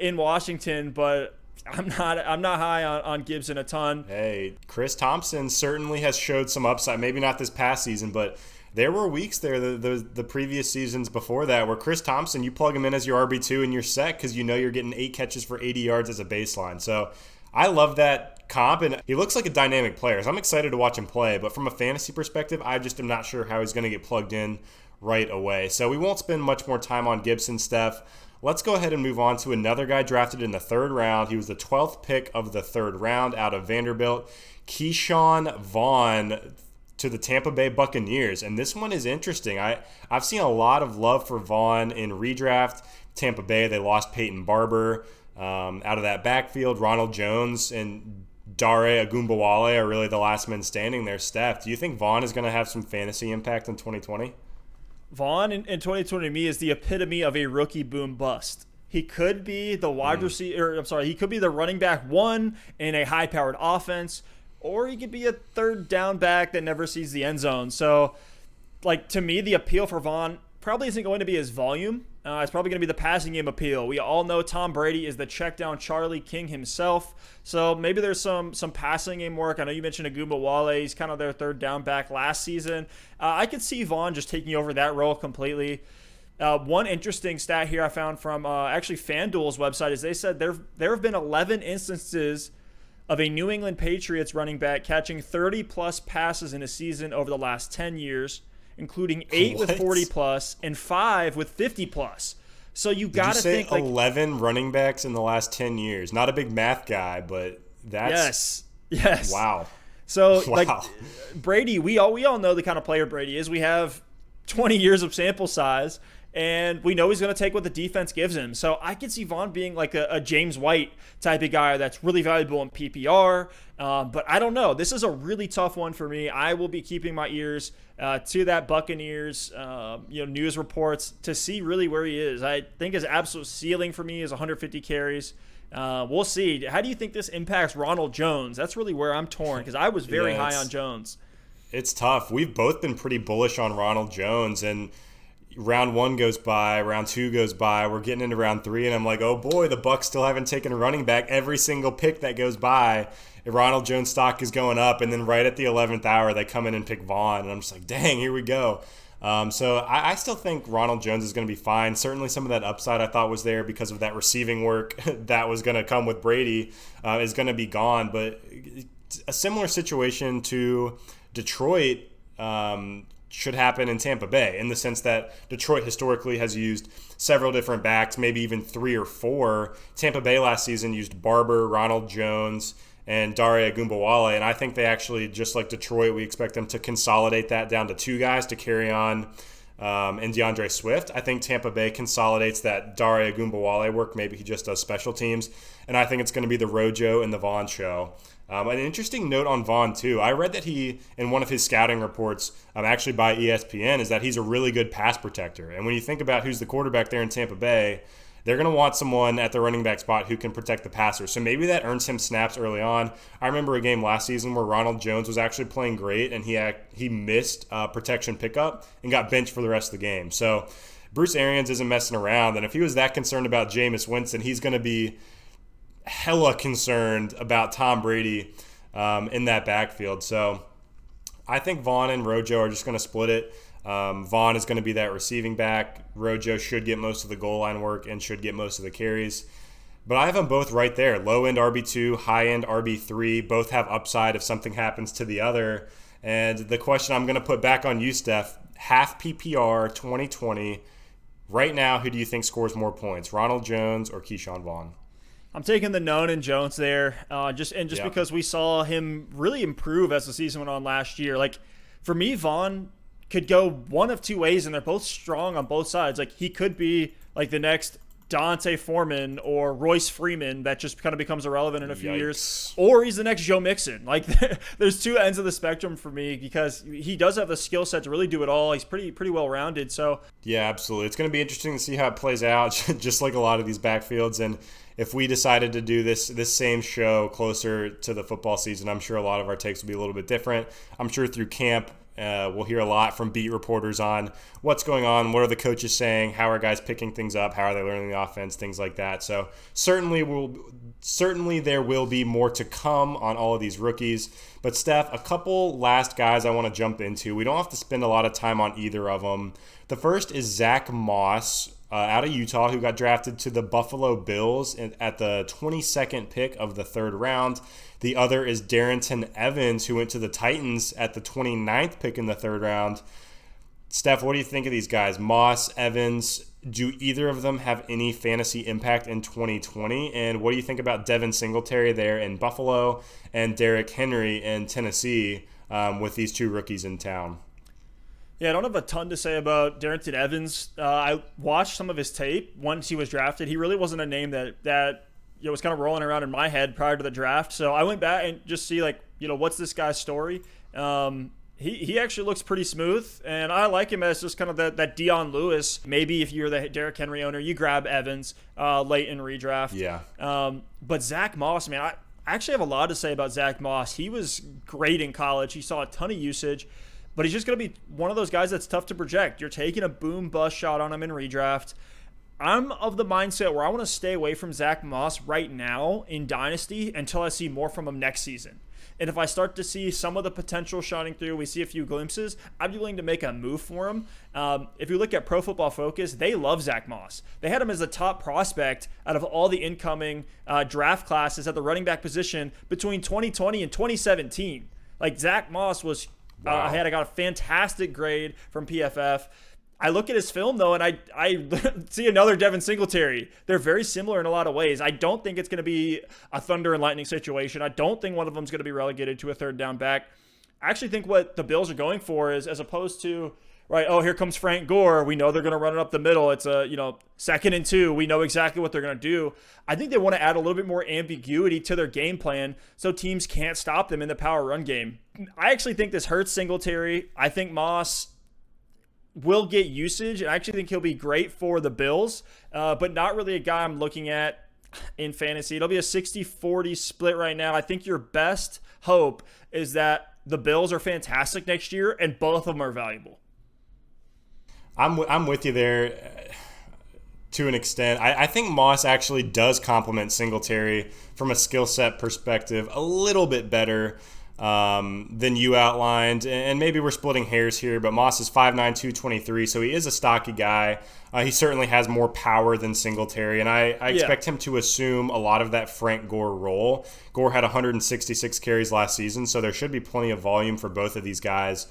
in Washington, but I'm not high on Gibson a ton. Hey, Chris Thompson certainly has showed some upside. Maybe not this past season, but there were weeks there, the previous seasons before that, where Chris Thompson, you plug him in as your RB2 and you're set because you know you're getting 8 catches for 80 yards as a baseline. So I love that comp, and he looks like a dynamic player. So I'm excited to watch him play, but from a fantasy perspective, I just am not sure how he's going to get plugged in right away. So we won't spend much more time on Gibson, Steph. Let's go ahead and move on to another guy drafted in the third round. He was the 12th pick of the third round out of Vanderbilt, Keyshawn Vaughn, to the Tampa Bay Buccaneers. And this one is interesting. I've seen a lot of love for Vaughn in redraft. Tampa Bay, they lost Peyton Barber out of that backfield. Ronald Jones and Dare Agumbawale are really the last men standing there. Steph, do you think Vaughn is going to have some fantasy impact in 2020? Vaughn in 2020 to me is the epitome of a rookie boom bust. He could be the wide receiver, he could be the running back one in a high-powered offense, or he could be a third down back that never sees the end zone. So, to me, the appeal for Vaughn probably isn't going to be his volume. It's probably going to be the passing game appeal. We all know Tom Brady is the check down Charlie King himself. So maybe there's some passing game work. I know you mentioned Agumbawale. He's kind of their third down back last season. I could see Vaughn just taking over that role completely. One interesting stat here I found from actually FanDuel's website is they said there have been 11 instances of a New England Patriots running back catching 30-plus passes in a season over the last 10 years, including 8 with 40-plus and 5 with 50-plus. So you got to think 11 running backs in the last 10 years. Not a big math guy, but that's yes. Wow. So like Brady, we all know the kind of player Brady is. We have 20 years of sample size, and we know he's going to take what the defense gives him. So I could see Vaughn being like a James White type of guy that's really valuable in PPR. But I don't know. This is a really tough one for me. I will be keeping my ears to that Buccaneers news reports to see really where he is. I think his absolute ceiling for me is 150 carries. We'll see. How do you think this impacts Ronald Jones? That's really where I'm torn because I was very high on Jones. It's tough. We've both been pretty bullish on Ronald Jones, and round 1 goes by, round 2 goes by, we're getting into round 3, and I'm like, oh boy, the Bucs still haven't taken a running back. Every single pick that goes by, Ronald Jones stock is going up, and then right at the 11th hour, they come in and pick Vaughn, and I'm just like, dang, here we go. So I still think Ronald Jones is going to be fine. Certainly some of that upside I thought was there because of that receiving work that was going to come with Brady is going to be gone, but a similar situation to Detroit should happen in Tampa Bay, in the sense that Detroit historically has used several different backs, maybe even 3 or 4. Tampa Bay last season used Barber, Ronald Jones, and Dare Ogunbowale, and I think they actually, just like Detroit, we expect them to consolidate that down to 2 guys to carry on and DeAndre Swift. I think Tampa Bay consolidates that Dare Ogunbowale work. Maybe he just does special teams, and I think it's going to be the Rojo and the Vaughn show. An interesting note on Vaughn, too. I read that he, in one of his scouting reports, actually by ESPN, is that he's a really good pass protector. And when you think about who's the quarterback there in Tampa Bay, they're going to want someone at the running back spot who can protect the passer. So maybe that earns him snaps early on. I remember a game last season where Ronald Jones was actually playing great, and he missed protection pickup and got benched for the rest of the game. So Bruce Arians isn't messing around. And if he was that concerned about Jameis Winston, he's going to be hella concerned about Tom Brady in that backfield. So I think Vaughn and Rojo are just going to split it. Vaughn is going to be that receiving back. Rojo should get most of the goal line work and should get most of the carries. But I have them both right there. Low-end RB2, high-end RB3. Both have upside if something happens to the other. And the question I'm going to put back on you, Steph, half PPR 2020. Right now, who do you think scores more points, Ronald Jones or Keyshawn Vaughn? I'm taking the known and Jones there, just because we saw him really improve as the season went on last year. Like, for me, Vaughn could go one of 2 ways, and they're both strong on both sides. Like, he could be like the next Dante Foreman or Royce Freeman that just kind of becomes irrelevant in a few years, or he's the next Joe Mixon. Like, there's 2 ends of the spectrum for me because he does have the skill set to really do it all. He's pretty well rounded. So yeah, absolutely, it's going to be interesting to see how it plays out, just like a lot of these backfields. And if we decided to do this same show closer to the football season, I'm sure a lot of our takes will be a little bit different. I'm sure through camp, we'll hear a lot from beat reporters on what's going on, what are the coaches saying, how are guys picking things up, how are they learning the offense, things like that. So certainly there will be more to come on all of these rookies. But Steph, a couple last guys I want to jump into. We don't have to spend a lot of time on either of them. The first is Zach Moss, out of Utah, who got drafted to the Buffalo Bills at the 22nd pick of the 3rd round. The other is Darrington Evans, who went to the Titans at the 29th pick in the 3rd round. Steph, what do you think of these guys? Moss, Evans, do either of them have any fantasy impact in 2020? And what do you think about Devin Singletary there in Buffalo and Derrick Henry in Tennessee with these 2 rookies in town? Yeah, I don't have a ton to say about Darrington Evans. I watched some of his tape once he was drafted. He really wasn't a name that was kind of rolling around in my head prior to the draft. So I went back and just see, what's this guy's story? He actually looks pretty smooth, and I like him as just kind of that Dion Lewis. Maybe if you're the Derrick Henry owner, you grab Evans late in redraft. Yeah. But Zach Moss, man, I actually have a lot to say about Zach Moss. He was great in college. He saw a ton of usage. But he's just going to be one of those guys that's tough to project. You're taking a boom-bust shot on him in redraft. I'm of the mindset where I want to stay away from Zach Moss right now in Dynasty until I see more from him next season. And if I start to see some of the potential shining through, we see a few glimpses, I'd be willing to make a move for him. If you look at Pro Football Focus, they love Zach Moss. They had him as a top prospect out of all the incoming draft classes at the running back position between 2020 and 2017. Like, Zach Moss was, Wow. I got a fantastic grade from PFF. I look at his film, though, and I see another Devin Singletary. They're very similar in a lot of ways. I don't think it's going to be a thunder and lightning situation. I don't think one of them is going to be relegated to a third down back. I actually think what the Bills are going for is, as opposed to, right, oh, here comes Frank Gore. We know they're going to run it up the middle. It's a, 2nd and 2. We know exactly what they're going to do. I think they want to add a little bit more ambiguity to their game plan so teams can't stop them in the power run game. I actually think this hurts Singletary. I think Moss will get usage, and I actually think he'll be great for the Bills, but not really a guy I'm looking at in fantasy. It'll be a 60-40 split right now. I think your best hope is that the Bills are fantastic next year, and both of them are valuable. I'm with you there to an extent. I think Moss actually does complement Singletary from a skill set perspective a little bit better than you outlined, and maybe we're splitting hairs here, but Moss is 5'9", 223, so he is a stocky guy. He certainly has more power than Singletary, and I expect him to assume a lot of that Frank Gore role. Gore had 166 carries last season, so there should be plenty of volume for both of these guys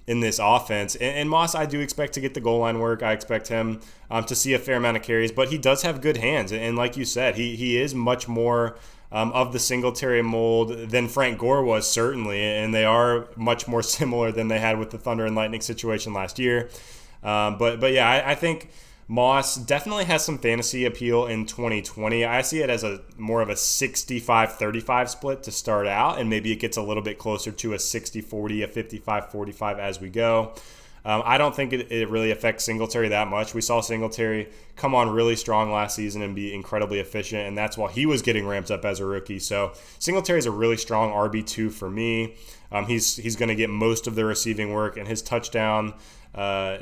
in this offense. And Moss, I do expect to get the goal line work. I expect him to see a fair amount of carries, but he does have good hands, and like you said, he is much more of the Singletary mold than Frank Gore was, certainly, and they are much more similar than they had with the Thunder and Lightning situation last year. But yeah, I think Moss definitely has some fantasy appeal in 2020. I see it as more of a 65-35 split to start out, and maybe it gets a little bit closer to a 60-40, a 55-45 as we go. I don't think it really affects Singletary that much. We saw Singletary come on really strong last season and be incredibly efficient, and that's while he was getting ramped up as a rookie. So Singletary is a really strong RB2 for me. He's going to get most of the receiving work, and his touchdown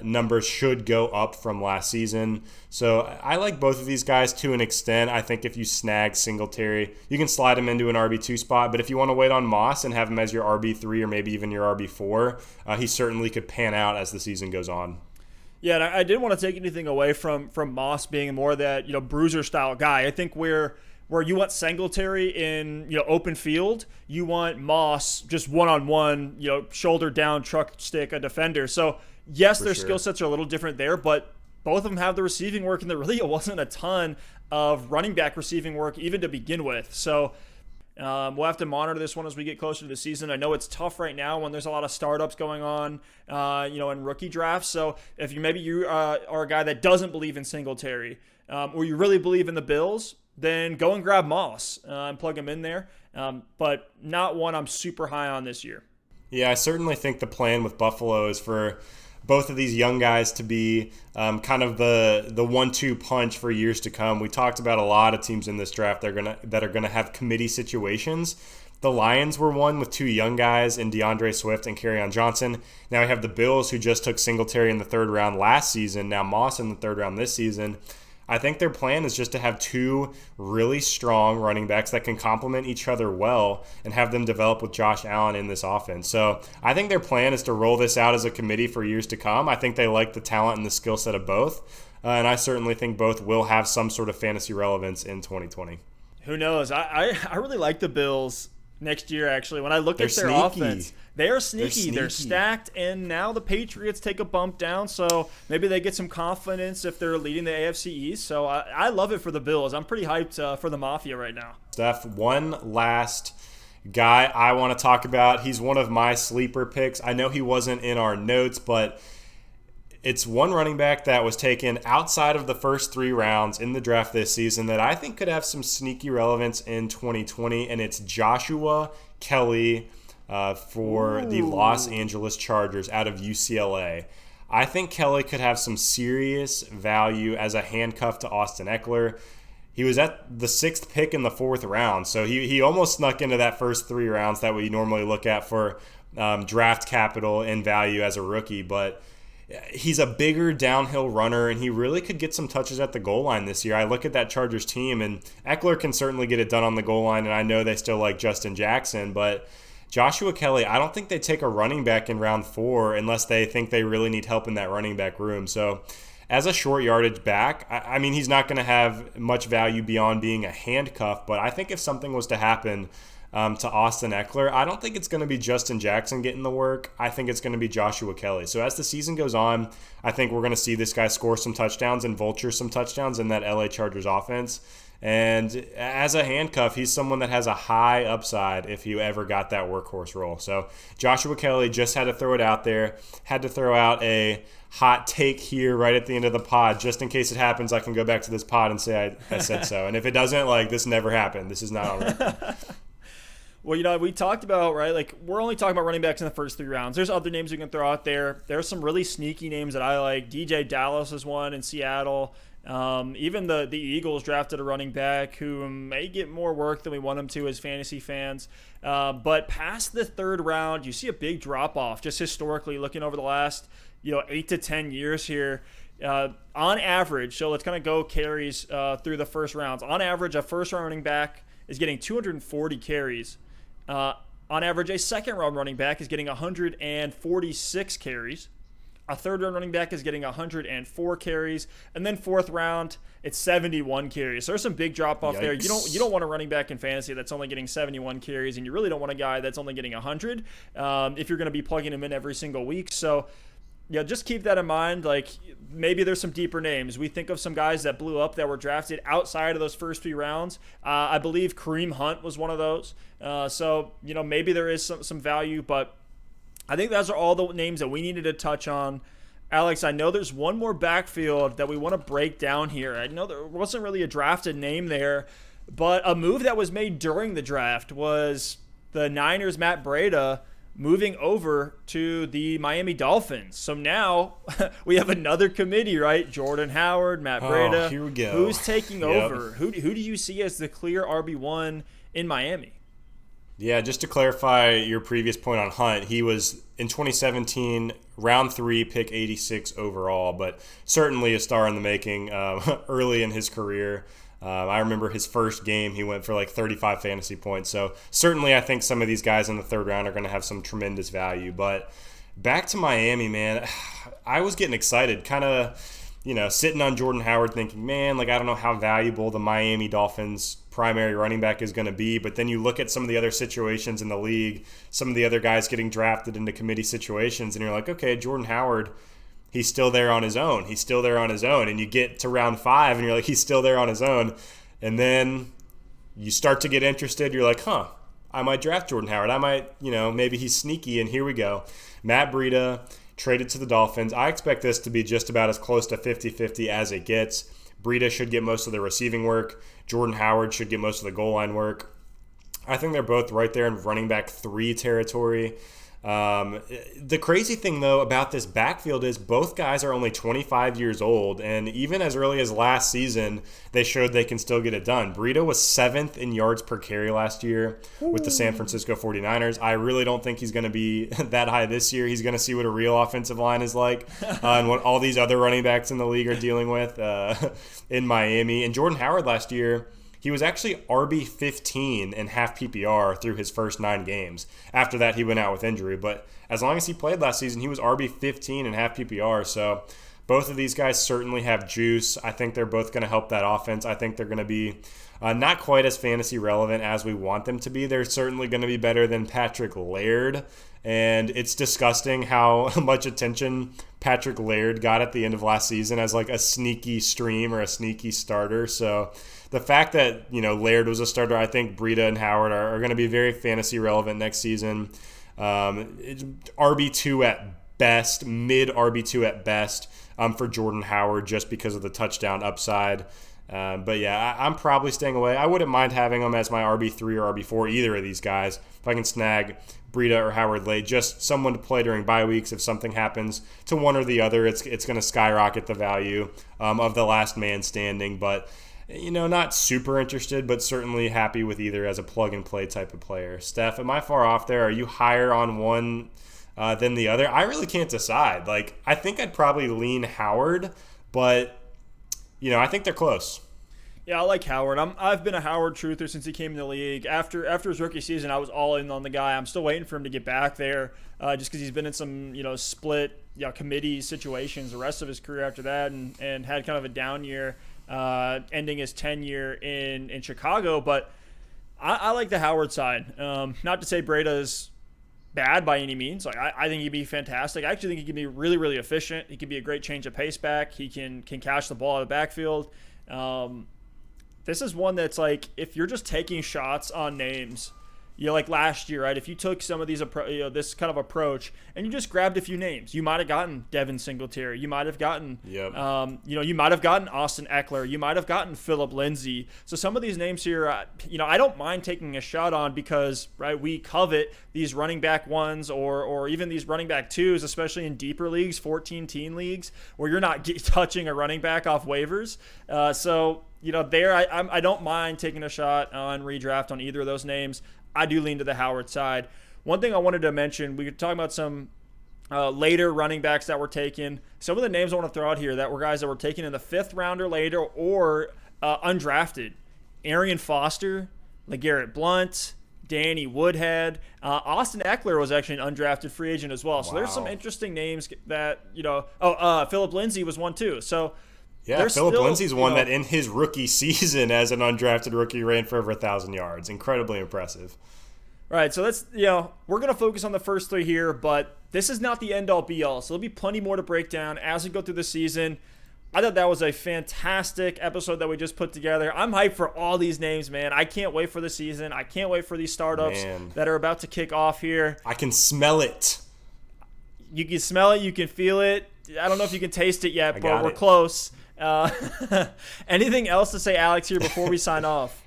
numbers should go up from last season. So I like both of these guys to an extent. I think if you snag Singletary, you can slide him into an RB2 spot. But if you want to wait on Moss and have him as your RB3 or maybe even your RB4, he certainly could pan out as the season goes on. Yeah, and I didn't want to take anything away from Moss being more that bruiser style guy. I think where you want Singletary in open field, you want Moss just one-on-one, shoulder down, truck stick a defender. So yes, their skill sets are a little different there, but both of them have the receiving work, and there really wasn't a ton of running back receiving work even to begin with. So we'll have to monitor this one as we get closer to the season. I know it's tough right now when there's a lot of startups going on, in rookie drafts. So if you are a guy that doesn't believe in Singletary, or you really believe in the Bills, then go and grab Moss and plug him in there. But not one I'm super high on this year. Yeah, I certainly think the plan with Buffalo is for both of these young guys to be kind of the 1-2 punch for years to come. We talked about a lot of teams in this draft that are gonna have committee situations. The Lions were one with two young guys in DeAndre Swift and Kerryon Johnson. Now we have the Bills, who just took Singletary in the 3rd round last season, now Moss in the 3rd round this season. I think their plan is just to have two really strong running backs that can complement each other well and have them develop with Josh Allen in this offense. So I think their plan is to roll this out as a committee for years to come. I think they like the talent and the skill set of both. And I certainly think both will have some sort of fantasy relevance in 2020. Who knows? I really like the Bills next year, actually. When I look at their offense, they are sneaky. They're stacked, and now the Patriots take a bump down, so maybe they get some confidence if they're leading the AFC East. So I love it for the Bills. I'm pretty hyped for the Mafia right now. Steph, one last guy I want to talk about. He's one of my sleeper picks. I know he wasn't in our notes, but it's one running back that was taken outside of the first 3 rounds in the draft this season that I think could have some sneaky relevance in 2020, and it's Joshua Kelly for the Los Angeles Chargers out of UCLA. I think Kelly could have some serious value as a handcuff to Austin Eckler. He was at the 6th pick in the 4th round, so he almost snuck into that first 3 rounds that we normally look at for draft capital and value as a rookie, but he's a bigger downhill runner, and he really could get some touches at the goal line this year. I look at that Chargers team, and Eckler can certainly get it done on the goal line, and I know they still like Justin Jackson, but Joshua Kelly, I don't think they take a running back in round 4 unless they think they really need help in that running back room. So as a short yardage back, I mean, he's not going to have much value beyond being a handcuff, but I think if something was to happen to Austin Eckler, I don't think it's going to be Justin Jackson getting the work. I think it's going to be Joshua Kelly. So as the season goes on, I think we're going to see this guy score some touchdowns and vulture some touchdowns in that LA Chargers offense. And as a handcuff, he's someone that has a high upside if you ever got that workhorse role. So Joshua Kelly, just had to throw it out there, had to throw out a hot take here right at the end of the pod. Just in case it happens, I can go back to this pod and say I said so. And if it doesn't, like, this never happened. This is not on record. Well, we talked about, right, like, we're only talking about running backs in the first 3 rounds. There's other names we can throw out there. There's some really sneaky names that I like. DJ Dallas is one in Seattle. Even the Eagles drafted a running back who may get more work than we want him to as fantasy fans. But past the 3rd round, you see a big drop-off just historically looking over the last 8 to 10 years here. On average, so let's kind of go carries through the first rounds. On average, a first-round running back is getting 240 carries. On average, a second-round running back is getting 146 carries. A third-round running back is getting 104 carries. And then 4th round, it's 71 carries. So there's some big drop-off there. You don't want a running back in fantasy that's only getting 71 carries, and you really don't want a guy that's only getting 100 if you're going to be plugging him in every single week. So yeah, just keep that in mind. Like, maybe there's some deeper names. We think of some guys that blew up that were drafted outside of those first 3 rounds. I believe Kareem Hunt was one of those. So, maybe there is some value, but I think those are all the names that we needed to touch on. Alex, I know there's one more backfield that we want to break down here. I know there wasn't really a drafted name there, but a move that was made during the draft was the Niners' Matt Breida moving over to the Miami Dolphins. So now we have another committee, right? Jordan Howard, Matt Breida. Here we go. Who's taking over? Who do you see as the clear RB1 in Miami? Yeah, just to clarify your previous point on Hunt, he was in 2017, round 3, pick 86 overall, but certainly a star in the making early in his career. I remember his first game, he went for like 35 fantasy points. So certainly I think some of these guys in the 3rd round are going to have some tremendous value. But back to Miami, man, I was getting excited, kind of, sitting on Jordan Howard thinking, man, like, I don't know how valuable the Miami Dolphins primary running back is going to be. But then you look at some of the other situations in the league, some of the other guys getting drafted into committee situations, and you're like, okay, Jordan Howard, he's still there on his own. He's still there on his own. And you get to round 5 and you're like, he's still there on his own. And then you start to get interested. You're like, I might draft Jordan Howard. I might, maybe he's sneaky. And here we go. Matt Breida traded to the Dolphins. I expect this to be just about as close to 50-50 as it gets. Breida should get most of the receiving work. Jordan Howard should get most of the goal line work. I think they're both right there in running back 3 territory. The crazy thing, though, about this backfield is both guys are only 25 years old, and even as early as last season, they showed they can still get it done. Breida was 7th in yards per carry last year with the San Francisco 49ers. I really don't think he's going to be that high this year. He's going to see what a real offensive line is like and what all these other running backs in the league are dealing with in Miami. And Jordan Howard last year, he was actually RB15 in half PPR through his first 9 games. After that, he went out with injury. But as long as he played last season, he was RB15 in half PPR. So both of these guys certainly have juice. I think they're both going to help that offense. I think they're going to be not quite as fantasy relevant as we want them to be. They're certainly going to be better than Patrick Laird. And it's disgusting how much attention Patrick Laird got at the end of last season as like a sneaky stream or a sneaky starter. So the fact that, Laird was a starter, I think Breida and Howard are going to be very fantasy relevant next season. RB2 at best, mid RB2 at best for Jordan Howard just because of the touchdown upside. But yeah, I'm probably staying away. I wouldn't mind having him as my RB3 or RB4, either of these guys. If I can snag Breida or Howard late, just someone to play during bye weeks. If something happens to one or the other, it's going to skyrocket the value of the last man standing. But not super interested, but certainly happy with either as a plug-and-play type of player. Steph, am I far off there? Are you higher on one than the other. I really can't decide. Like, I think I'd probably lean Howard, but, I think they're close. Yeah, I like Howard. I've been a Howard truther since he came in the league. After his rookie season, I was all in on the guy. I'm still waiting for him to get back there, just because he's been in some split committee situations the rest of his career after that, and had kind of a down year, ending his tenure in Chicago. But I like the Howard side. Not to say Breda's bad by any means. Like I think he'd be fantastic. I actually think he can be really, really efficient. He can be a great change of pace back. He can catch the ball out of the backfield. This is one that's like, if you're just taking shots on names, like last year, right? If you took some of these, this kind of approach, and you just grabbed a few names, you might have gotten Devin Singletary. You might have gotten, you might have gotten Austin Eckler. You might have gotten Phillip Lindsay. So some of these names here, I don't mind taking a shot on because, right, we covet these running back ones or even these running back twos, especially in deeper leagues, 14-team leagues, where you're not touching a running back off waivers. I don't mind taking a shot on redraft on either of those names. I do lean to the Howard side. One thing I wanted to mention, we could talk about some later running backs that were taken. Some of the names I want to throw out here that were guys that were taken in the 5th round or later or undrafted. Arian Foster, LeGarrette Blount, Danny Woodhead. Austin Eckler was actually an undrafted free agent as well. So there's some interesting names that, Phillip Lindsay was one too. So yeah, Phillip Lindsay's one that in his rookie season as an undrafted rookie ran for over 1,000 yards. Incredibly impressive. Right, so that's, we're going to focus on the first 3 here, but this is not the end-all be-all. So there'll be plenty more to break down as we go through the season. I thought that was a fantastic episode that we just put together. I'm hyped for all these names, man. I can't wait for the season. I can't wait for these startups that are about to kick off here. I can smell it. You can smell it. You can feel it. I don't know if you can taste it yet, but we're close. Anything else to say, Alex, here before we sign off?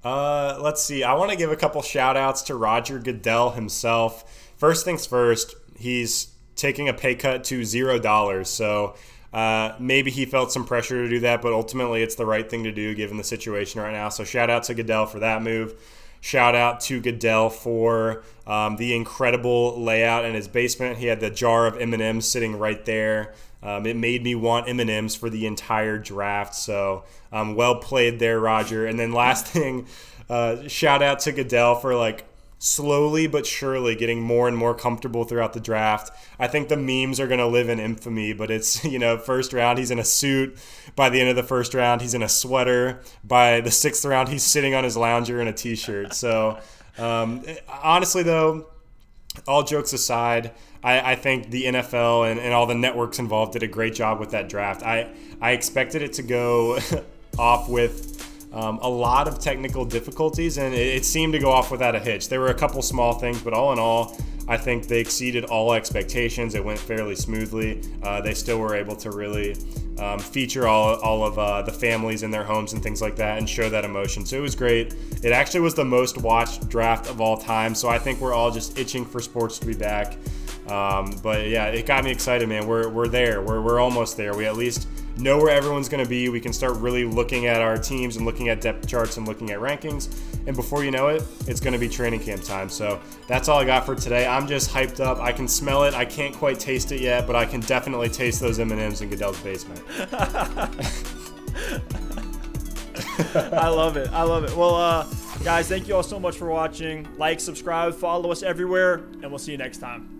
Let's see. I want to give a couple shout outs to Roger Goodell himself. First things first, he's taking a pay cut to $0. So maybe he felt some pressure to do that, but ultimately it's the right thing to do given the situation right now. So shout out to Goodell for that move. Shout out to Goodell for the incredible layout in his basement. He had the jar of M&Ms sitting right there. It made me want M&Ms for the entire draft. So well played there, Roger. And then last thing, shout out to Goodell for slowly but surely getting more and more comfortable throughout the draft. I think the memes are going to live in infamy, but it's, first round, he's in a suit. By the end of the first round, he's in a sweater. By the 6th round, he's sitting on his lounger in a t-shirt. So honestly, though, all jokes aside, I think the NFL and all the networks involved did a great job with that draft. I expected it to go off with a lot of technical difficulties, and it seemed to go off without a hitch. There were a couple small things, but all in all, I think they exceeded all expectations. It went fairly smoothly. They still were able to really feature all of the families in their homes and things like that and show that emotion. So it was great. It actually was the most watched draft of all time, so I think we're all just itching for sports to be back. But yeah, it got me excited, man. We're there. We're almost there. We at least know where everyone's going to be. We can start really looking at our teams and looking at depth charts and looking at rankings. And before you know it, it's going to be training camp time. So that's all I got for today. I'm just hyped up. I can smell it. I can't quite taste it yet, but I can definitely taste those M&Ms in Goodell's basement. I love it. Well, guys, thank you all so much for watching. Like, subscribe, follow us everywhere, and we'll see you next time.